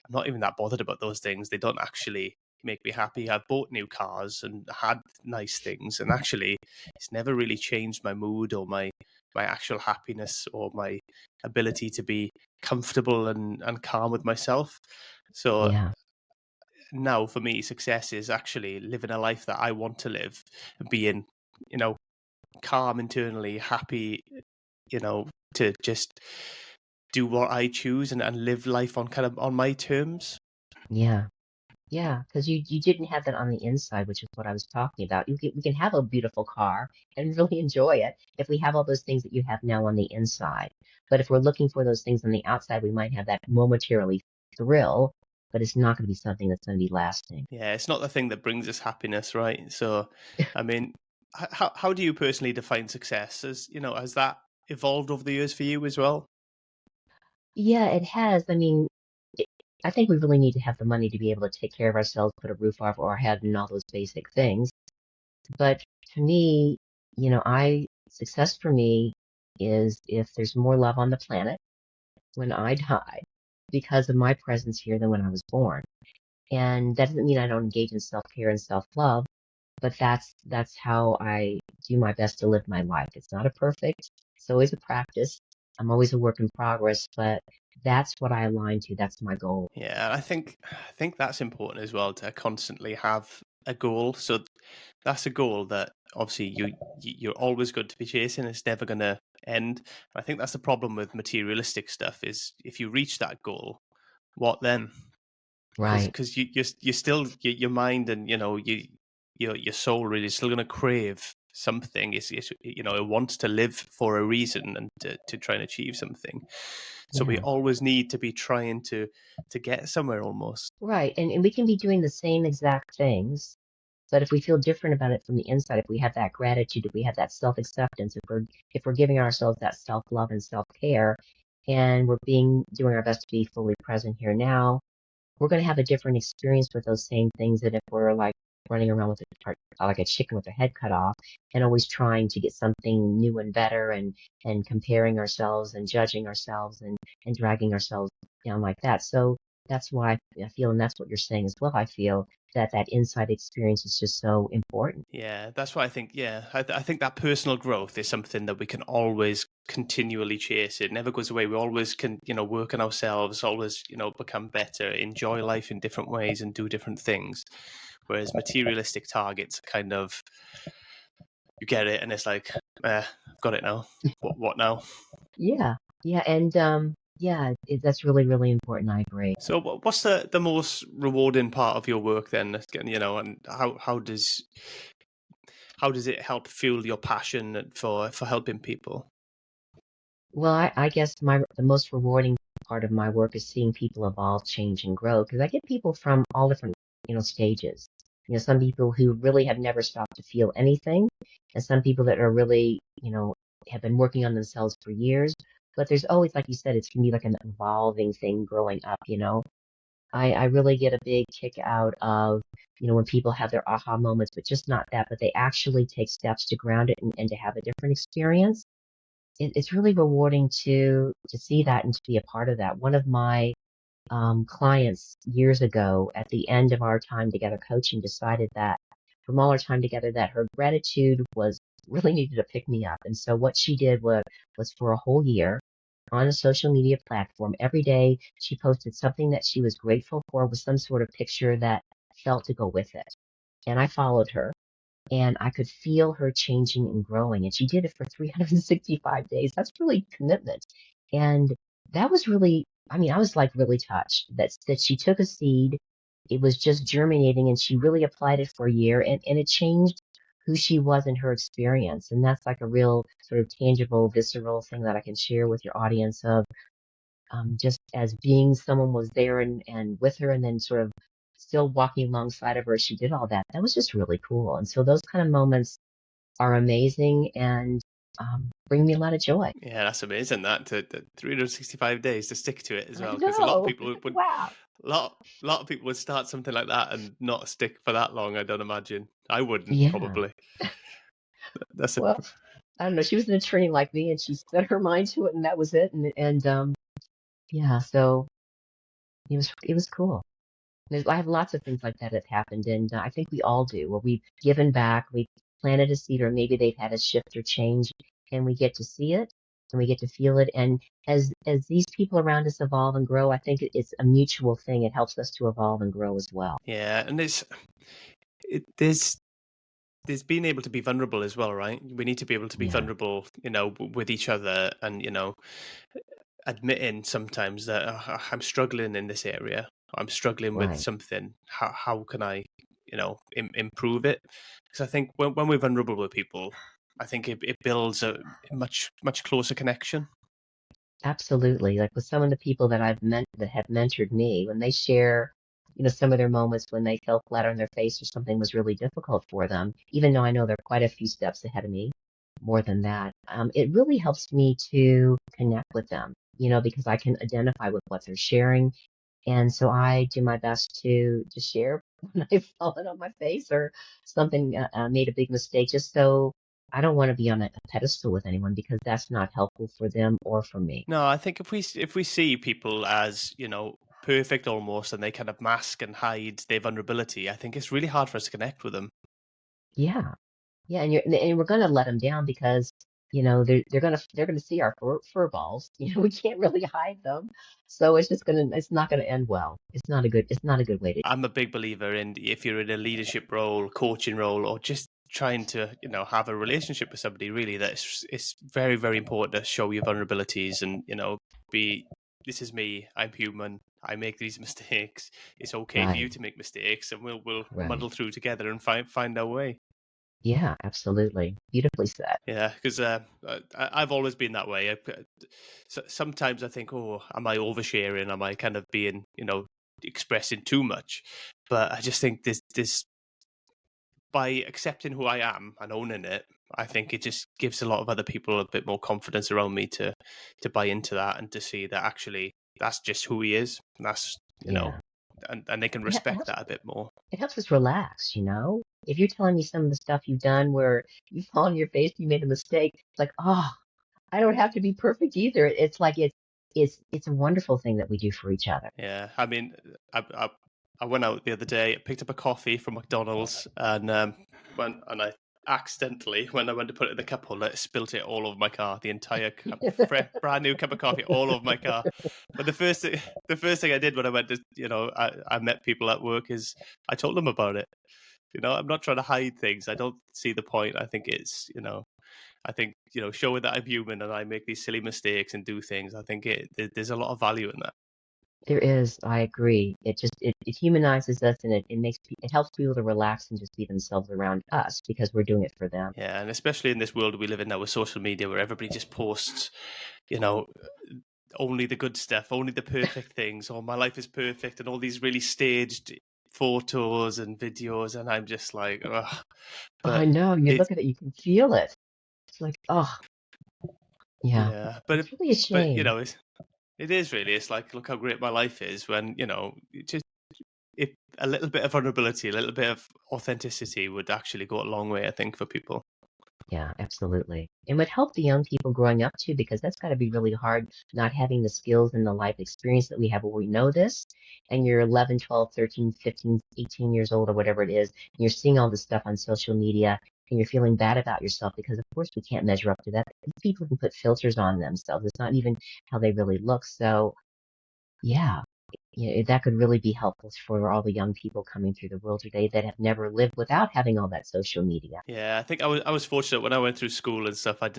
I'm not even that bothered about those things. They don't actually make me happy. I've bought new cars and had nice things, and actually, it's never really changed my mood or my actual happiness or my ability to be comfortable and calm with myself. So Yeah, now, for me, success is actually living a life that I want to live, being, you know, calm internally, happy, to just do what I choose and live life on kind of on my terms. yeah, yeah. Because you didn't have that on the inside, which is what I was talking about. We can have a beautiful car and really enjoy it if we have all those things that you have now on the inside. But if we're looking for those things on the outside, we might have that momentarily thrill, but it's not going to be something that's going to be lasting. Yeah, it's not the thing that brings us happiness, right? So, I mean, how do you personally define success? Has that evolved over the years for you as well? Yeah, it has. I mean, it, I think we really need to have the money to be able to take care of ourselves, put a roof over our head, and all those basic things. But to me, I success for me is if there's more love on the planet when I die because of my presence here than when I was born. And that doesn't mean I don't engage in self-care and self-love, but that's how I do my best to live my life. It's not a perfect, it's always a practice. I'm always a work in progress, but that's what I align to. That's my goal. Yeah, I think that's important as well, to constantly have a goal. So that's a goal that obviously you're always going to be chasing. It's never going to end. I think that's the problem with materialistic stuff, is if you reach that goal, what then? Because Right. you're still your mind and your soul really is still going to crave something. It wants to live for a reason and to try and achieve something. So we Yeah. always need to be trying to get somewhere almost. Right. And we can be doing the same exact things, but if we feel different about it from the inside, if we have that gratitude, if we have that self-acceptance, if we're giving ourselves that self-love and self-care, and we're doing our best to be fully present here now, we're going to have a different experience with those same things than if we're like running around with like a chicken with their head cut off, and always trying to get something new and better, and comparing ourselves and judging ourselves, and dragging ourselves down like that. So that's why I feel, and that's what you're saying as well, I feel that inside experience is just so important. Yeah, that's what I think. Yeah, I think that personal growth is something that we can always continually chase. It never goes away. We always can, work on ourselves, always, become better, enjoy life in different ways and do different things. whereas materialistic targets are kind of, you get it and it's like, I've got it now. What now? Yeah, yeah, and yeah, that's really, really important. I agree. So what's the most rewarding part of your work then? You know, and how does it help fuel your passion for helping people? Well, I guess the most rewarding part of my work is seeing people evolve, change, and grow because I get people from all different, stages. Some people who really have never stopped to feel anything, and some people that are really, have been working on themselves for years. But there's always, like you said, it's can be like an evolving thing growing up. I really get a big kick out of, when people have their aha moments, but just not that, but they actually take steps to ground it and to have a different experience. It's really rewarding to see that and to be a part of that. One of my clients years ago, at the end of our time together coaching, decided that from all our time together, that her gratitude was really needed to pick me up. And so what she did was for a whole year on a social media platform, every day she posted something that she was grateful for with some sort of picture that felt to go with it. And I followed her and I could feel her changing and growing. And she did it for 365 days. That's really commitment. And that was really, I mean, I was like really touched that she took a seed. It was just germinating and she really applied it for a year and it changed who she was in her experience. And that's like a real sort of tangible, visceral thing that I can share with your audience of just as being someone was there and with her and then sort of still walking alongside of her as she did all that. That was just really cool. And so those kind of moments are amazing and bring me a lot of joy. Yeah, that's amazing. That to 365 days to stick to it as I well, because a lot of know. people would Wow. lot of people would start something like that and not stick for that long. I don't imagine. I wouldn't Yeah. probably. That's a Well, I don't know. She was an attorney like me and she set her mind to it and that was it. And yeah, so it was cool. I have lots of things like that have happened, and I think we all do, where we've given back, we've planted a seed, or maybe they've had a shift or change, and we get to see it and we get to feel it. And as these people around us evolve and grow, I think it's a mutual thing. It helps us to evolve and grow as well. yeah, and there's being able to be vulnerable as well, right? We need to be able to be Yeah, vulnerable, with each other, and admitting sometimes that I'm struggling in this area. I'm struggling with right. something. How can I, improve it? Because I think when we're vulnerable with people, I think it builds a much closer connection. Absolutely. Like with some of the people that that have mentored me, when they share, some of their moments when they fell flat on their face or something was really difficult for them, even though I know they're quite a few steps ahead of me, more than that, it really helps me to connect with them, because I can identify with what they're sharing. And so I do my best to share when I've fallen on my face or something made a big mistake, just so I don't want to be on a pedestal with anyone because that's not helpful for them or for me. No, I think if we see people as perfect almost, and they kind of mask and hide their vulnerability, I think it's really hard for us to connect with them. Yeah, yeah, and we're gonna let them down because they're gonna see our fur balls. We can't really hide them, so it's not gonna end well. It's not a good way to. I'm a big believer in, if you're in a leadership role, coaching role, or just trying to, have a relationship with somebody, really, that it's very, very important to show your vulnerabilities and, be, this is me, I'm human, I make these mistakes. It's okay for you Right, to make mistakes, and we'll right. muddle through together and find our way. Yeah, absolutely. Beautifully said. Yeah, because I've always been that way. Sometimes I think, oh, am I oversharing? Am I kind of being, expressing too much? But I just think this by accepting who I am and owning it, I think it just gives a lot of other people a bit more confidence around me to buy into that and to see that actually that's just who he is. That's Yeah. and they can Yeah, respect that a bit more. it helps us relax. If you're telling me some of the stuff you've done where you fall on your face, you made a mistake, it's like, oh, I don't have to be perfect either. It's like it's a wonderful thing that we do for each other. Yeah, I mean, I went out the other day, picked up a coffee from McDonald's, and I accidentally, when I went to put it in the cup holder, spilt it all over my car. The entire cup, brand new cup of coffee, all over my car. But the first thing I did when I went to, I met people at work is I told them about it. I'm not trying to hide things. I don't see the point. I think it's, I think, showing that I'm human and I make these silly mistakes and do things. I think there's a lot of value in that. There is, I agree. It humanizes us, and it helps people to relax and just be themselves around us because we're doing it for them. Yeah, and especially in this world we live in now with social media, where everybody just posts, you know, only the good stuff, only the perfect things, or my life is perfect, and all these really staged photos and videos, and I'm just like, ugh. I But know, you it, look at it, you can feel it. It's like, oh, yeah. yeah, It's really a but shame. it is really. It's like, look how great my life is when just if a little bit of vulnerability, a little bit of authenticity would actually go a long way, I think, for people. Yeah, absolutely. And would help the young people growing up too, because that's got to be really hard not having the skills and the life experience that we have where we know this, and you're 11, 12, 13, 15, 18 years old or whatever it is, and you're seeing all this stuff on social media and you're feeling bad about yourself because of course we can't measure up to that. These people can put filters on themselves. It's not even how they really look. So yeah, that could really be helpful for all the young people coming through the world today that have never lived without having all that social media. Yeah, I think I was fortunate when I went through school and stuff. I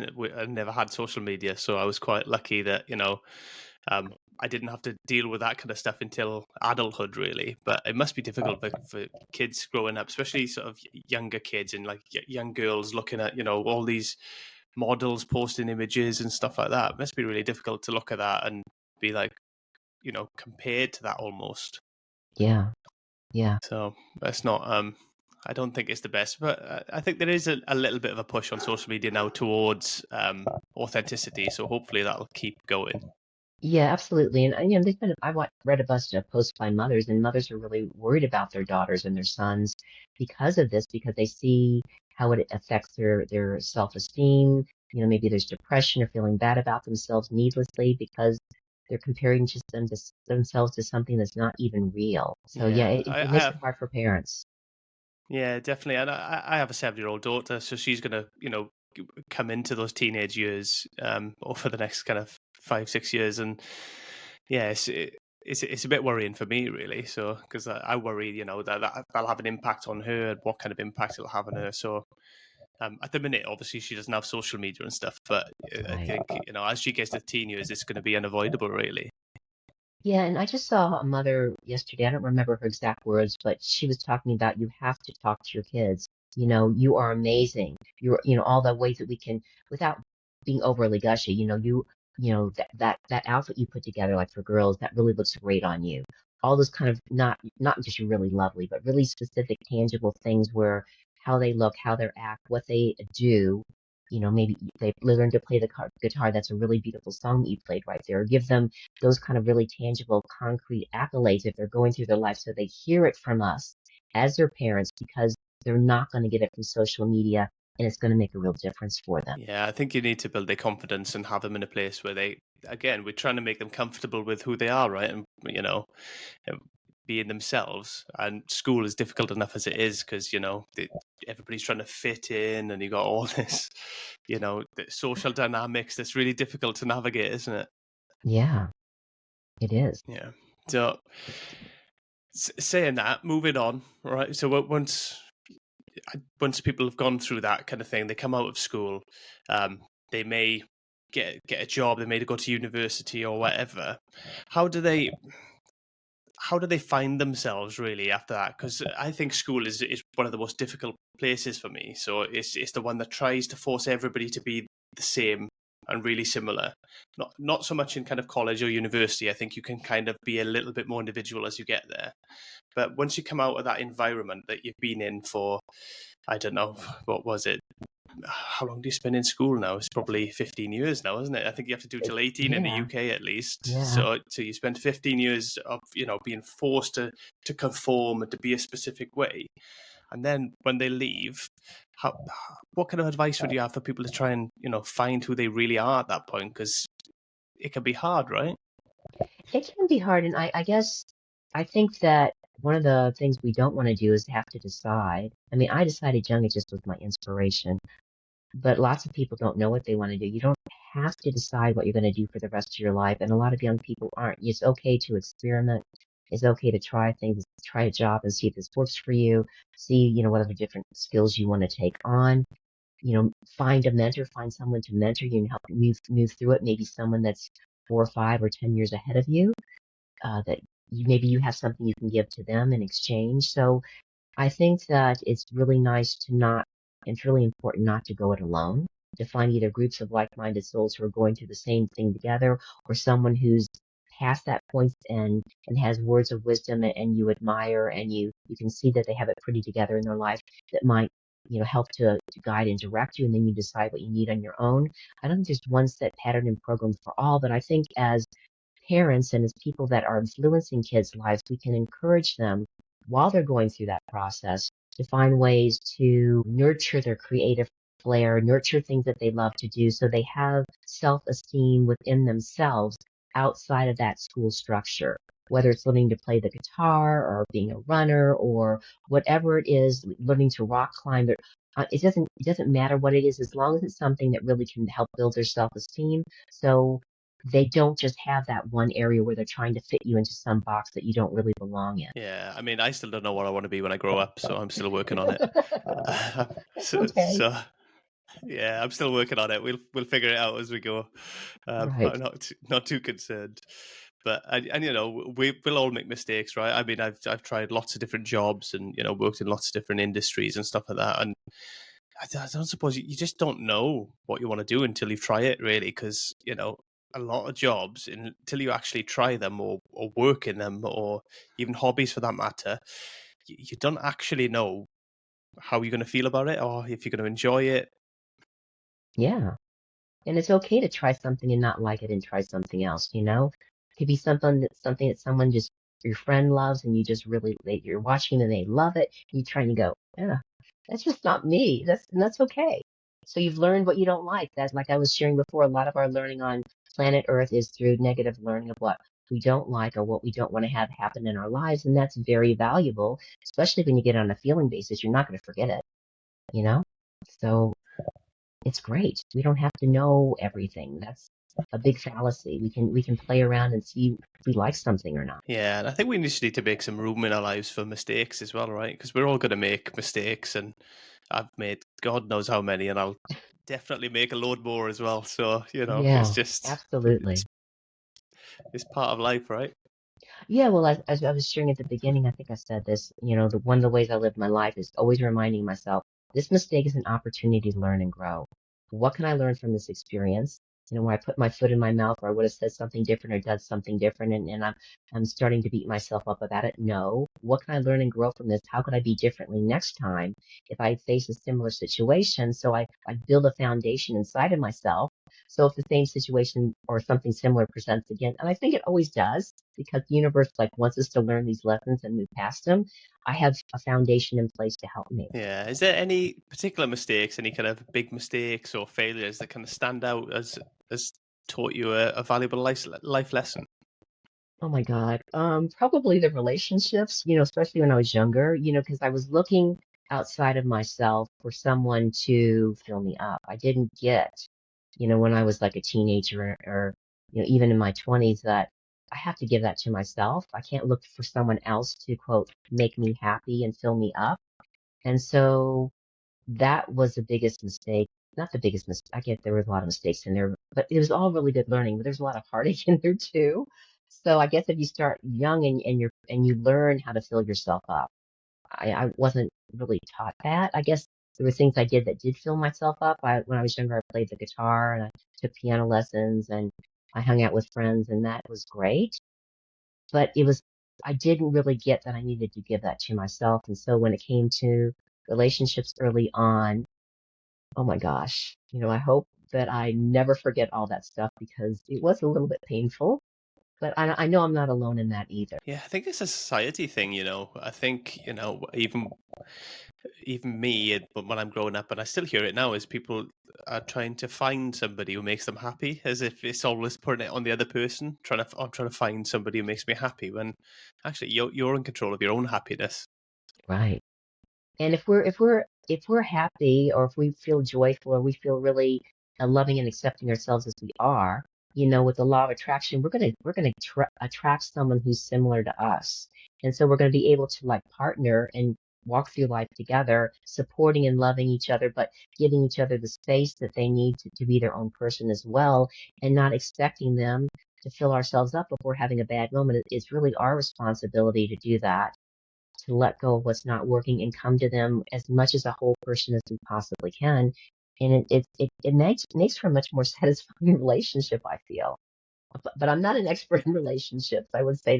never had social media, so I was quite lucky that I didn't have to deal with that kind of stuff until adulthood, really. But it must be difficult for kids growing up, especially sort of younger kids and like young girls looking at all these models posting images and stuff like that. It must be really difficult to look at that and be like, compared to that almost. Yeah, yeah. So that's not. I don't think it's the best, but I think there is a little bit of a push on social media now towards authenticity. So hopefully that'll keep going. Yeah, absolutely. And there's been read a bunch of posts by mothers, and mothers are really worried about their daughters and their sons because of this, because they see how it affects their self-esteem. Maybe there's depression or feeling bad about themselves needlessly because they're comparing just themselves to something that's not even real. So yeah, Yeah, it makes it hard for parents. yeah, definitely. And I have a 7-year-old daughter, so she's gonna, come into those teenage years over the next kind of 5-6 years, and yeah, it's a bit worrying for me, really. So because I worry, that'll have an impact on her and what kind of impact it'll have on her. So at the minute, obviously, she doesn't have social media and stuff, but I Right. think as she gets to teen years, it's going to be unavoidable, really. Yeah, and I just saw a mother yesterday. I don't remember her exact words, but she was talking about you have to talk to your kids. You are amazing. All the ways that we can, without being overly gushy, that outfit you put together, like for girls, that really looks great on you. All those kind of not just really lovely, but really specific, tangible things where how they look, how they act, what they do. Maybe they learn to play the guitar. That's a really beautiful song that you played right there. Or give them those kind of really tangible, concrete accolades if they're going through their life so they hear it from us as their parents because they're not going to get it from social media and it's going to make a real difference for them. Yeah, I think you need to build their confidence and have them in a place where again, we're trying to make them comfortable with who they are, right? And, being themselves. And school is difficult enough as it is because, everybody's trying to fit in and you got all this, the social dynamics that's really difficult to navigate, isn't it? Yeah, it is. Yeah. So saying that, moving on, right? So once people have gone through that kind of thing, they come out of school, they may get a job, they may go to university or whatever. How do they find themselves really after that? Because I think school is one of the most difficult places for me. So it's the one that tries to force everybody to be the same and really similar. Not so much in kind of college or university. I think you can kind of be a little bit more individual as you get there. But once you come out of that environment that you've been in for, I don't know, what was it? How long do you spend in school now? It's probably 15 years now, isn't it? I think you have to do till 18 in the Yeah, UK at least. yeah. So you spend 15 years of, being forced to conform and to be a specific way. And then when they leave, what kind of advice would you have for people to try and, find who they really are at that point? Because it can be hard, right? It can be hard. And I guess I think that one of the things we don't want to do is have to decide. I mean, I decided young, it just was my inspiration, but lots of people don't know what they want to do. You don't have to decide what you're going to do for the rest of your life. And a lot of young people aren't. It's okay to experiment. It's okay to try things, try a job and see if this works for you. See, what other different skills you want to take on. Find a mentor, find someone to mentor you and help you move through it. Maybe someone that's 4 or 5 or 10 years ahead of you, that maybe you have something you can give to them in exchange. So I think that it's really nice it's really important not to go it alone, to find either groups of like-minded souls who are going through the same thing together, or someone who's past that point and has words of wisdom and you admire and you can see that they have it pretty together in their life that might, help to guide and direct you, and then you decide what you need on your own. I don't think there's one set pattern and program for all, but I think as parents and as people that are influencing kids' lives, we can encourage them while they're going through that process to find ways to nurture their creative flair, nurture things that they love to do so they have self-esteem within themselves outside of that school structure, whether it's learning to play the guitar or being a runner or whatever it is, learning to rock climb. It doesn't matter what it is as long as it's something that really can help build their self-esteem. So they don't just have that one area where they're trying to fit you into some box that you don't really belong in. Yeah, I mean, I still don't know what I want to be when I grow up, so I'm still working on it. That's so, okay. so, yeah, I'm still working on it. We'll figure it out as we go. Right. I'm not too concerned. But and we'll all make mistakes, right? I mean, I've tried lots of different jobs and worked in lots of different industries and stuff like that, and I don't suppose you just don't know what you want to do until you try it, really, because a lot of jobs until you actually try them or work in them or even hobbies for that matter, you don't actually know how you're going to feel about it or if you're going to enjoy it. Yeah. And it's okay to try something and not like it and try something else. It could be something that someone just your friend loves and you just really you're watching and they love it. And you try and you go, yeah, that's just not me. That's okay. So you've learned what you don't like. That's like I was sharing before, a lot of our learning on planet Earth is through negative learning of what we don't like or what we don't want to have happen in our lives. And that's very valuable, especially when you get on a feeling basis. You're not going to forget it, you know? So it's great. We don't have to know everything. That's a big fallacy. We can play around and see if we like something or not. Yeah, and I think we just need to make some room in our lives for mistakes as well, right? Because we're all going to make mistakes, and I've made God knows how many, and I'll definitely make a load more as well. So it's Yeah, just absolutely. it's part of life, right? Yeah, well, as I was sharing at the beginning, I think I said this, one of the ways I live my life is always reminding myself, this mistake is an opportunity to learn and grow. What can I learn from this experience? Where I put my foot in my mouth or I would have said something different or done something different and I'm starting to beat myself up about it. No. What can I learn and grow from this? How could I be differently next time if I face a similar situation? So I build a foundation inside of myself. So if the same situation or something similar presents again, and I think it always does, because the universe wants us to learn these lessons and move past them, I have a foundation in place to help me. Yeah. Is there any particular mistakes, any kind of big mistakes or failures that kind of stand out as taught you a valuable life lesson? Oh my God. Probably the relationships, especially when I was younger, because I was looking outside of myself for someone to fill me up. I didn't get, when I was like a teenager or, even in my 20s, that I have to give that to myself. I can't look for someone else to, quote, make me happy and fill me up. And so that was the biggest mistake. Not the biggest mistake. I get there was a lot of mistakes in there, but it was all really good learning. But there's a lot of heartache in there too. So I guess if you start young and you learn how to fill yourself up, I wasn't really taught that. I guess there were things I did that did fill myself up. When I was younger, I played the guitar and I took piano lessons and I hung out with friends, and that was great. But I didn't really get that I needed to give that to myself. And so when it came to relationships early on, oh my gosh, I hope that I never forget all that stuff because it was a little bit painful. But I know I'm not alone in that either. Yeah, I think it's a society thing, you know. I think, you know, even me when I'm growing up, and I still hear it now, is people are trying to find somebody who makes them happy, as if it's always putting it on the other person. I'm trying to find somebody who makes me happy, when actually you're in control of your own happiness. Right. And if we're happy, or if we feel joyful, or we feel really loving and accepting ourselves as we are, with the law of attraction, we're gonna attract someone who's similar to us, and so we're gonna be able to like partner and walk through life together, supporting and loving each other, but giving each other the space that they need to be their own person as well, and not expecting them to fill ourselves up if we're having a bad moment. It's really our responsibility to do that, to let go of what's not working and come to them as much as a whole person as we possibly can. And it makes for a much more satisfying relationship, I feel. But I'm not an expert in relationships. I would say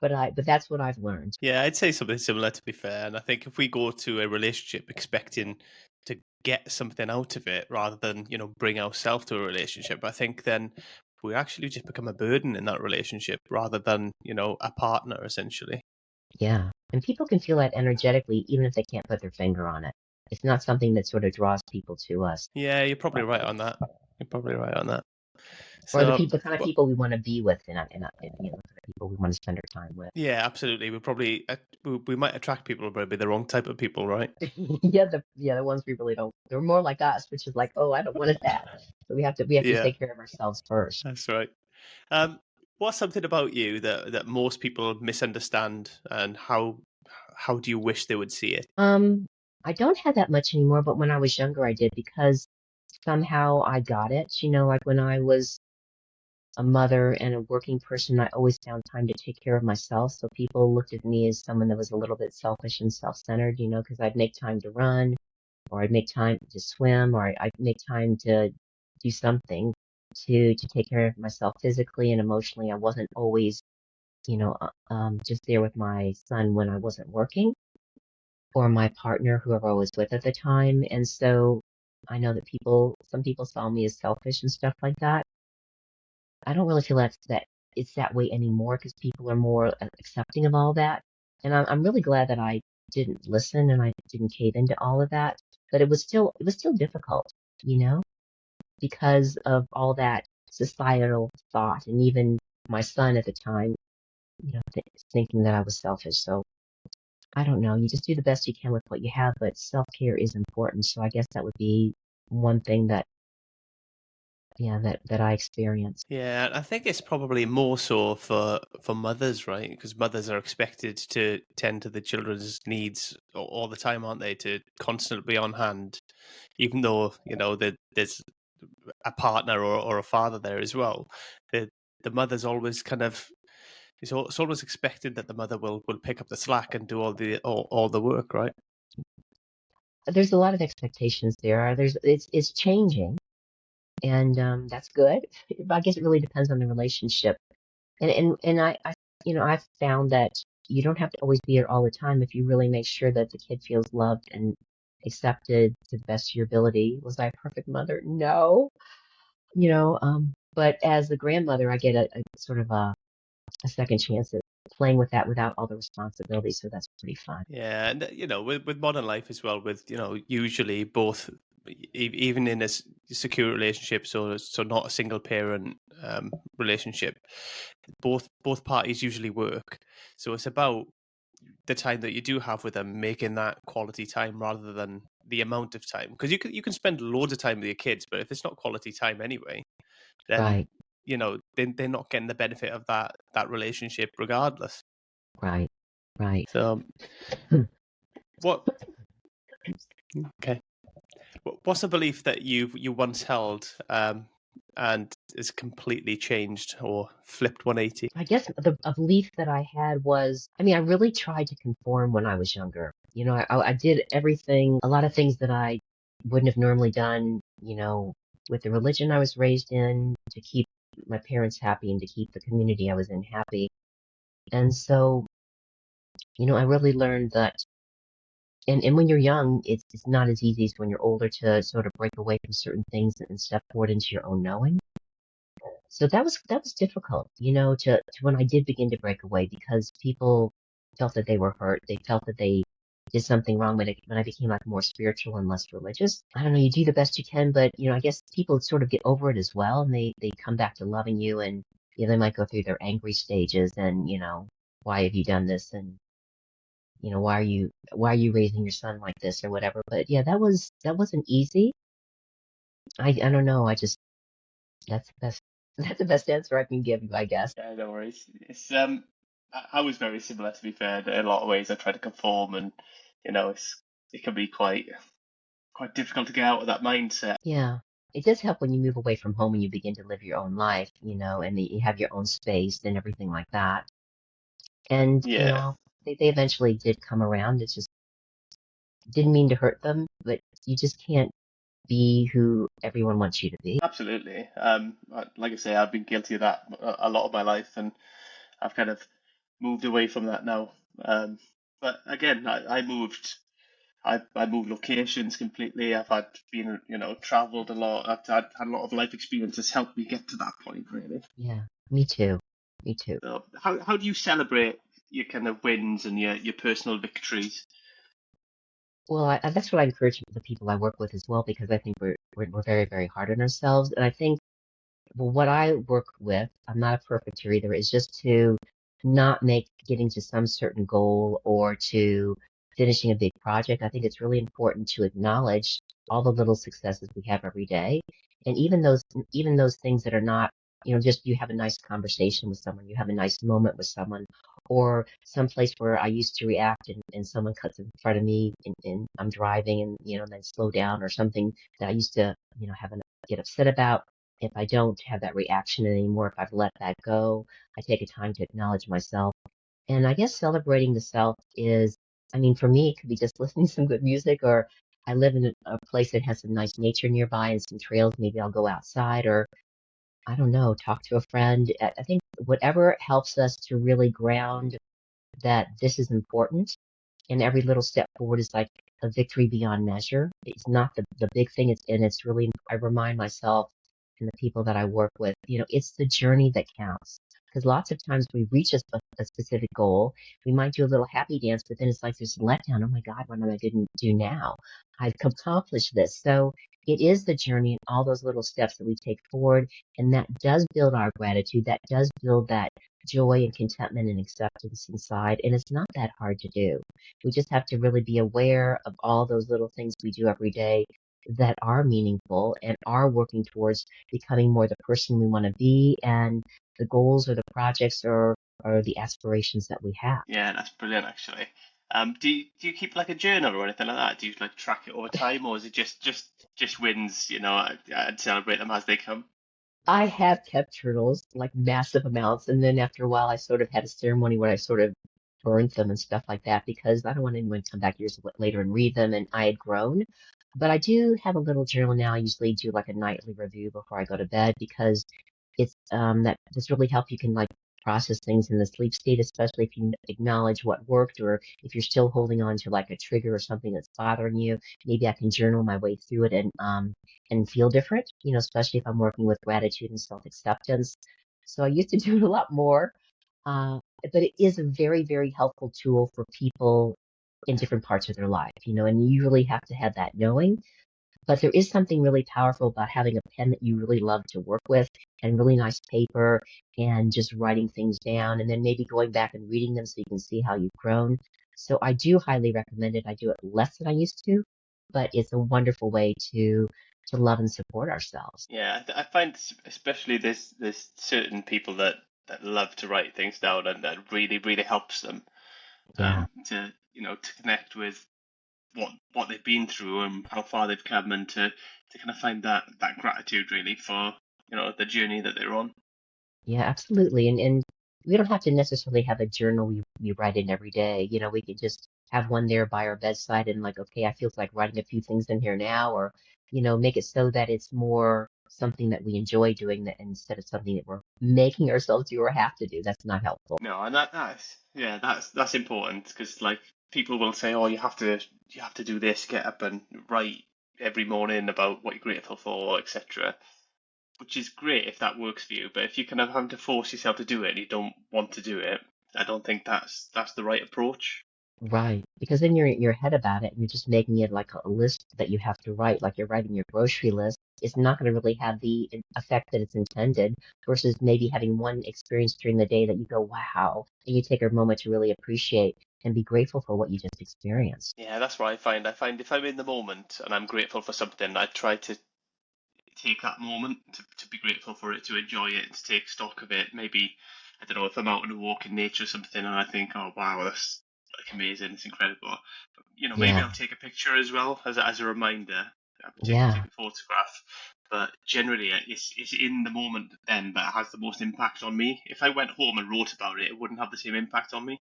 but that's what I've learned. Yeah, I'd say something similar, to be fair. And I think if we go to a relationship expecting to get something out of it rather than, you know, bring ourselves to a relationship, I think then we actually just become a burden in that relationship rather than, you know, a partner, essentially. Yeah. And people can feel that energetically, even if they can't put their finger on it. It's not something that sort of draws people to us. Yeah, you're probably right on that. You're probably right on that. Or the So, people, the kind of people we want to be with, the people we want to spend our time with. yeah, absolutely. We probably we might attract people, but be the wrong type of people, right? Yeah, the ones we really don't. They're more like us, which is like, oh, I don't want that. So we have to Yeah, take care of ourselves first. that's right. Um, what's something about you that most people misunderstand, and how do you wish they would see it? Um, I don't have that much anymore, but when I was younger, I did, because somehow I got it. Like when I was a mother and a working person, I always found time to take care of myself. So people looked at me as someone that was a little bit selfish and self-centered, because I'd make time to run, or I'd make time to swim, or I'd make time to do something to take care of myself physically and emotionally. I wasn't always, just there with my son when I wasn't working, or my partner, whoever I was with at the time. And so I know that some people saw me as selfish and stuff like that. I don't really feel that it's that way anymore, because people are more accepting of all that. And I'm really glad that I didn't listen and I didn't cave into all of that. But it was still difficult, you know, because of all that societal thought, and even my son at the time, thinking that I was selfish. So I don't know. You just do the best you can with what you have, but self-care is important. So I guess that would be one thing that, yeah, that I experienced. Yeah, I think it's probably more so for mothers, right? Because mothers are expected to tend to the children's needs all the time, aren't they? To constantly be on hand, even though you know that there's a partner or a father there as well. The the mother's always kind of it's always expected that the mother will pick up the slack and do all the work, right? There's a lot of expectations there. It's changing, and that's good. I guess it really depends on the relationship. And I've found that you don't have to always be here all the time if you really make sure that the kid feels loved and accepted to the best of your ability. Was I a perfect mother? No. But as the grandmother, I get a sort of a second chance at playing with that without all the responsibility. So that's pretty fun. Yeah, and you know, with modern life as well, with you know, usually both, even in a secure relationship, so not a single parent relationship, both parties usually work. So it's about the time that you do have with them, making that quality time rather than the amount of time. Because you can spend loads of time with your kids, but if it's not quality time anyway, then Right, you know they're not getting the benefit of that relationship regardless. right, right. So what? Okay. What's a belief that you once held and is completely changed or flipped 180? I guess a belief that I had was, I mean, I really tried to conform when I was younger. I did everything, a lot of things that I wouldn't have normally done, with the religion I was raised in, to keep my parents happy and to keep the community I was in happy. And so, I really learned that, and when you're young, it's not as easy as when you're older to sort of break away from certain things and step forward into your own knowing. So that was difficult, to when I did begin to break away because people felt that they were hurt. They felt that they did something wrong when I became like more spiritual and less religious. I don't know, you do the best you can, but I guess people sort of get over it as well and they come back to loving you and they might go through their angry stages and, why have you done this? And, why are you raising your son like this or whatever? But yeah, that wasn't easy. I don't know. That's the best, that's the best answer I can give you, I guess. Yeah, no worries. It's I was very similar, to be fair. In a lot of ways, I try to conform, and it can be quite difficult to get out of that mindset. Yeah. It does help when you move away from home and you begin to live your own life, and you have your own space and everything like that. And, Yeah, they eventually did come around. It just didn't mean to hurt them, but you just can't be who everyone wants you to be. absolutely. Like I say, I've been guilty of that a lot of my life, and I've kind of moved away from that now. But again, I moved locations completely. I've had been, traveled a lot. I've had a lot of life experiences helped me get to that point, really. Yeah, me too. Me too. So how do you celebrate your kind of wins and your personal victories? Well, that's what I encourage the people I work with as well, because I think we're very, very hard on ourselves. And I think, well, what I work with, I'm not a perfecter either, is just to not make getting to some certain goal or to finishing a big project. I think it's really important to acknowledge all the little successes we have every day. And even those things that are not, just you have a nice conversation with someone, you have a nice moment with someone, or some place where I used to react and someone cuts in front of me and I'm driving and, then slow down or something that I used to, get upset about. If I don't have that reaction anymore, if I've let that go, I take a time to acknowledge myself. And I guess celebrating the self is, I mean, for me, it could be just listening to some good music, or I live in a place that has some nice nature nearby and some trails. Maybe I'll go outside, or I don't know, talk to a friend. I think whatever helps us to really ground that this is important and every little step forward is like a victory beyond measure. It's not the big thing. It's really, I remind myself and the people that I work with, it's the journey that counts. Because lots of times we reach a specific goal, we might do a little happy dance, but then it's like there's a letdown. Oh my God, what am I going to do now? I've accomplished this. So it is the journey and all those little steps that we take forward. And that does build our gratitude. That does build that joy and contentment and acceptance inside. And it's not that hard to do. We just have to really be aware of all those little things we do every day that are meaningful and are working towards becoming more the person we want to be and the goals or the projects or the aspirations that we have. Yeah, that's brilliant, actually. Do you keep like a journal or anything like that? Do you like track it over time, or is it just wins, and celebrate them as they come? I have kept journals, like massive amounts, and then after a while, I sort of had a ceremony where I sort of burned them and stuff like that because I don't want anyone to come back years later and read them, and I had grown. But I do have a little journal now. I usually do like a nightly review before I go to bed because it's that this really help you can like process things in the sleep state, especially if you acknowledge what worked or if you're still holding on to like a trigger or something that's bothering you. Maybe I can journal my way through it and feel different, especially if I'm working with gratitude and self-acceptance. So I used to do it a lot more, uh, but it is a very, very helpful tool for people in different parts of their life, and you really have to have that knowing. But there is something really powerful about having a pen that you really love to work with and really nice paper and just writing things down and then maybe going back and reading them so you can see how you've grown. So I do highly recommend it. I do it less than I used to, but it's a wonderful way to love and support ourselves. Yeah, I find especially there's certain people that love to write things down, and that really helps them Yeah. to connect with what they've been through and how far they've come, and to kind of find that gratitude really for the journey that they're on. Yeah, absolutely. And we don't have to necessarily have a journal we write in every day. We could just have one there by our bedside and like, okay, I feel like writing a few things in here now, or, make it so that it's more something that we enjoy doing that instead of something that we're making ourselves do or have to do. That's not helpful. No, and that's important, because like people will say, oh, you have to do this, get up and write every morning about what you're grateful for, etc. which is great if that works for you. But if you kind of having to force yourself to do it and you don't want to do it, I don't think that's the right approach. Right. Because then you're in your head about it and you're just making it like a list that you have to write, like you're writing your grocery list. It's not going to really have the effect that it's intended versus maybe having one experience during the day that you go, wow, and you take a moment to really appreciate and be grateful for what you just experienced. Yeah, that's what I find. I find if I'm in the moment and I'm grateful for something, I try to take that moment to be grateful for it, to enjoy it, to take stock of it. Maybe, I don't know, if I'm out on a walk in nature or something and I think, oh wow, that's like amazing, it's incredible. You know, maybe Yeah. I'll take a picture as well as a reminder. Take Yeah. a photograph. But generally, it's in the moment then that has the most impact on me. If I went home and wrote about it, it wouldn't have the same impact on me.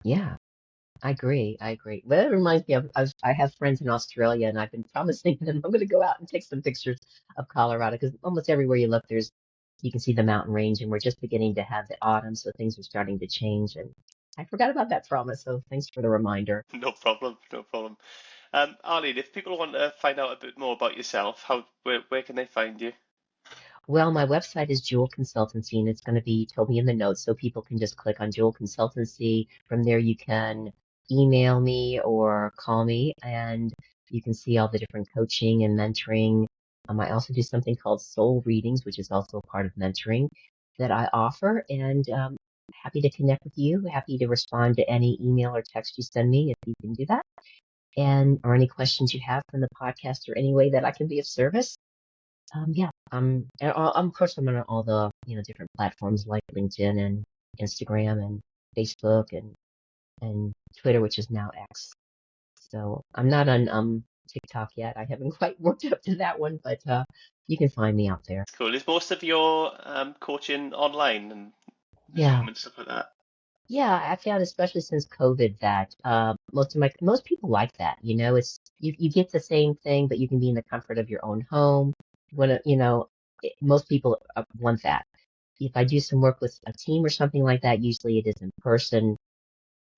Yeah. I agree. I agree. Well, it reminds me of I have friends in Australia, and I've been promising them I'm going to go out and take some pictures of Colorado because almost everywhere you look, you can see the mountain range, and we're just beginning to have the autumn, so things are starting to change. And I forgot about that promise, so thanks for the reminder. No problem, no problem. Arlene, if people want to find out a bit more about yourself, where can they find you? Well, my website is Jewel Consultancy, and it's going to be told me in the notes, so people can just click on Jewel Consultancy. From there, you can email me or call me, and you can see all the different coaching and mentoring. I also do something called soul readings, which is also part of mentoring that I offer, and happy to connect with you. Happy to respond to any email or text you send me if you can do that, and or any questions you have from the podcast or any way that I can be of service. Yeah, of course, I'm on all the, different platforms like LinkedIn and Instagram and Facebook and Twitter, which is now X. So I'm not on TikTok yet. I haven't quite worked up to that one, but you can find me out there. Cool. Is most of your coaching online and Yeah. Zoom and stuff like that? Yeah, I found especially since COVID that most people like that. It's you get the same thing, but you can be in the comfort of your own home. When most people want that. If I do some work with a team or something like that, usually it is in person.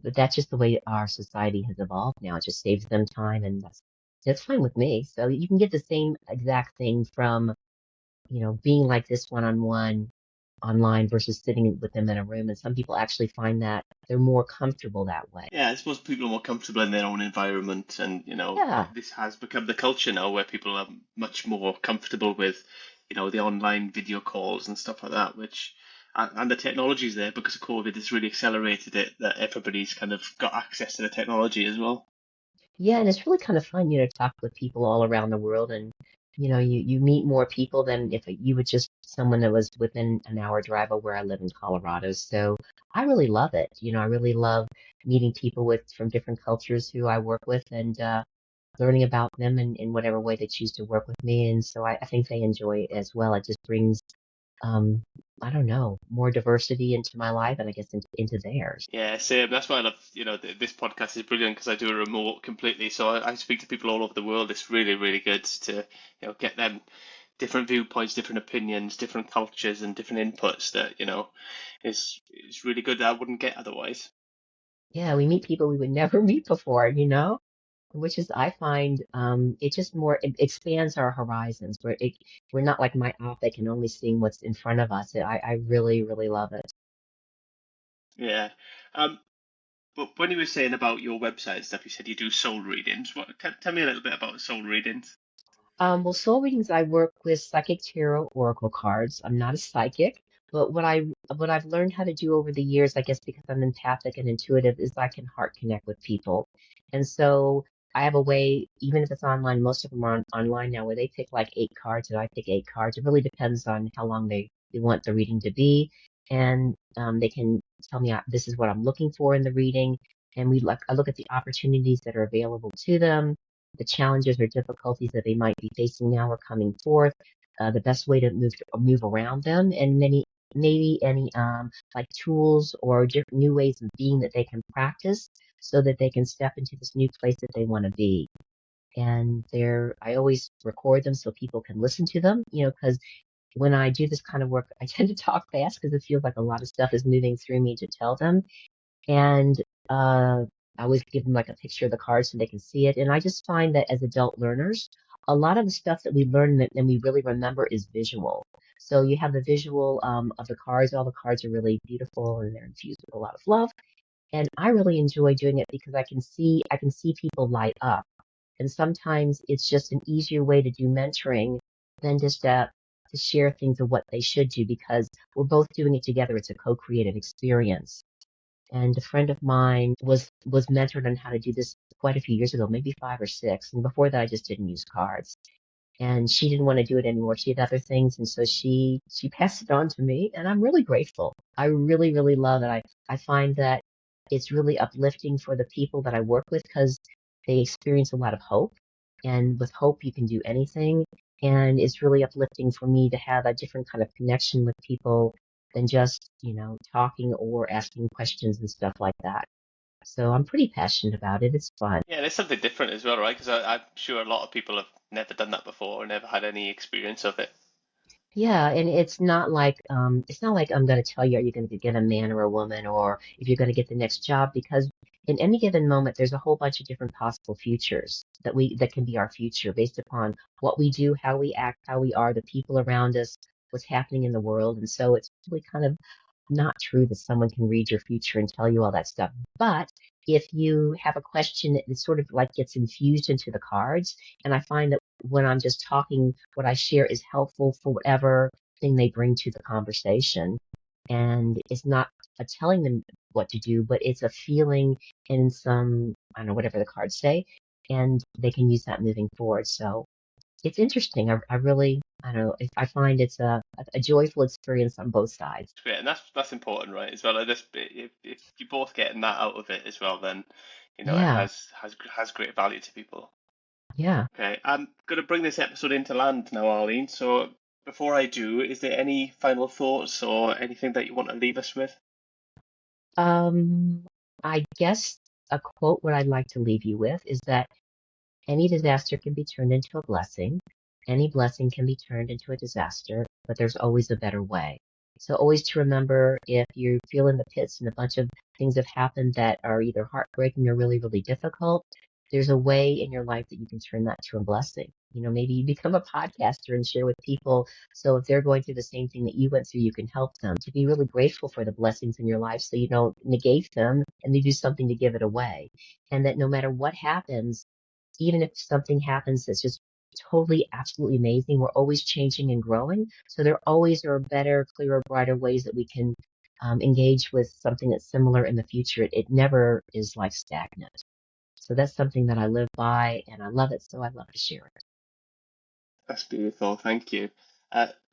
But that's just the way our society has evolved now. It just saves them time, and that's fine with me. So you can get the same exact thing from being like this one-on-one online versus sitting with them in a room. And some people actually find that they're more comfortable that way. Yeah, I suppose people are more comfortable in their own environment, and Yeah. this has become the culture now where people are much more comfortable with, the online video calls and stuff like that, which and the technology's there because of COVID has really accelerated it that everybody's kind of got access to the technology as well. Yeah, and it's really kind of fun, to talk with people all around the world and you meet more people than if you would just someone that was within an hour drive of where I live in Colorado. So I really love it. I really love meeting people from different cultures who I work with and learning about them in whatever way they choose to work with me. And so I think they enjoy it as well. It just brings um I don't know, more diversity into my life and I guess into theirs. Yeah, same. That's why I love, this podcast is brilliant because I do a remote completely. So I speak to people all over the world. It's really, really good to, get them different viewpoints, different opinions, different cultures, and different inputs that, is really good that I wouldn't get otherwise. Yeah, we meet people we would never meet before, which is I find it just more it expands our horizons. We're not like myopic and only seeing what's in front of us. I really, really love it. Yeah. Um, but when you were saying about your website and stuff, you said you do soul readings. Tell me a little bit about soul readings. Well, soul readings, I work with psychic tarot oracle cards. I'm not a psychic, but what I've learned how to do over the years, I guess because I'm empathic and intuitive, is I can heart connect with people. And so I have a way, even if it's online, most of them are online now, where they pick like 8 cards and I pick 8 cards. It really depends on how long they want the reading to be. And they can tell me this is what I'm looking for in the reading. And I look at the opportunities that are available to them, the challenges or difficulties that they might be facing now or coming forth, the best way to move around them, and maybe any like tools or different new ways of being that they can practice so that they can step into this new place that they want to be. And I always record them so people can listen to them, because when I do this kind of work, I tend to talk fast because it feels like a lot of stuff is moving through me to tell them. And I always give them like a picture of the card so they can see it. And I just find that as adult learners, a lot of the stuff that we learn and we really remember is visual. So you have the visual of the cards. All the cards are really beautiful and they're infused with a lot of love. And I really enjoy doing it because I can see people light up. And sometimes it's just an easier way to do mentoring than just to share things of what they should do because we're both doing it together. It's a co-creative experience. And a friend of mine was mentored on how to do this quite a few years ago, maybe 5 or 6. And before that, I just didn't use cards. And she didn't want to do it anymore. She had other things, and so she passed it on to me, and I'm really grateful. I really, really love it. I find that it's really uplifting for the people that I work with because they experience a lot of hope, and with hope you can do anything. And it's really uplifting for me to have a different kind of connection with people than just, talking or asking questions and stuff like that. So I'm pretty passionate about it. It's fun. Yeah, there's something different as well, right? Because I'm sure a lot of people have never done that before or never had any experience of it. Yeah, and it's not like I'm going to tell you are you going to get a man or a woman or if you're going to get the next job because in any given moment there's a whole bunch of different possible futures that can be our future based upon what we do, how we act, how we are, the people around us, what's happening in the world. And so it's really kind of not true that someone can read your future and tell you all that stuff. But if you have a question, it sort of like gets infused into the cards. And I find that when I'm just talking, what I share is helpful for whatever thing they bring to the conversation. And it's not a telling them what to do, but it's a feeling and some, I don't know, whatever the cards say, and they can use that moving forward. So it's interesting. I really, I don't know, I find it's a joyful experience on both sides. It's great, and that's important, right? As well, if you're both getting that out of it as well, then it Yeah, has great value to people. yeah. Okay, I'm going to bring this episode into land now, Arlene. So before I do, is there any final thoughts or anything that you want to leave us with? Um, I guess a quote what I'd like to leave you with is that any disaster can be turned into a blessing. Any blessing can be turned into a disaster, but there's always a better way. So always to remember if you feel in the pits and a bunch of things have happened that are either heartbreaking or really, really difficult, there's a way in your life that you can turn that to a blessing. Maybe you become a podcaster and share with people. So if they're going through the same thing that you went through, you can help them to be really grateful for the blessings in your life so you don't negate them and you do something to give it away. And that no matter what happens, even if something happens that's just totally, absolutely amazing, we're always changing and growing. So there always are better, clearer, brighter ways that we can engage with something that's similar in the future. It never is like stagnant. So that's something that I live by and I love it. So I love to share it. That's beautiful. Thank you.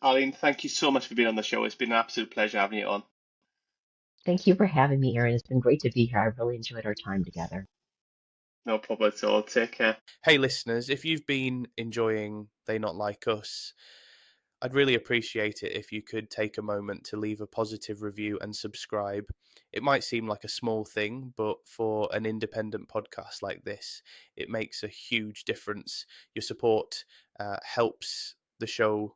Arlene, thank you so much for being on the show. It's been an absolute pleasure having you on. Thank you for having me, Erin. It's been great to be here. I really enjoyed our time together. No problem at all. Take care. Hey, listeners, if you've been enjoying They Not Like Us, I'd really appreciate it if you could take a moment to leave a positive review and subscribe. It might seem like a small thing, but for an independent podcast like this, it makes a huge difference. Your support helps the show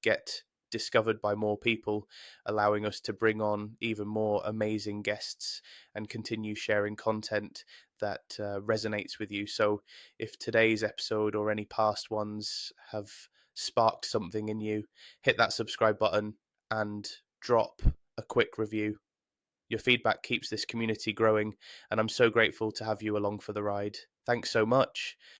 get discovered by more people, allowing us to bring on even more amazing guests and continue sharing content that resonates with you. So if today's episode or any past ones have sparked something in you, hit that subscribe button and drop a quick review. Your feedback keeps this community growing, and I'm so grateful to have you along for the ride. Thanks so much.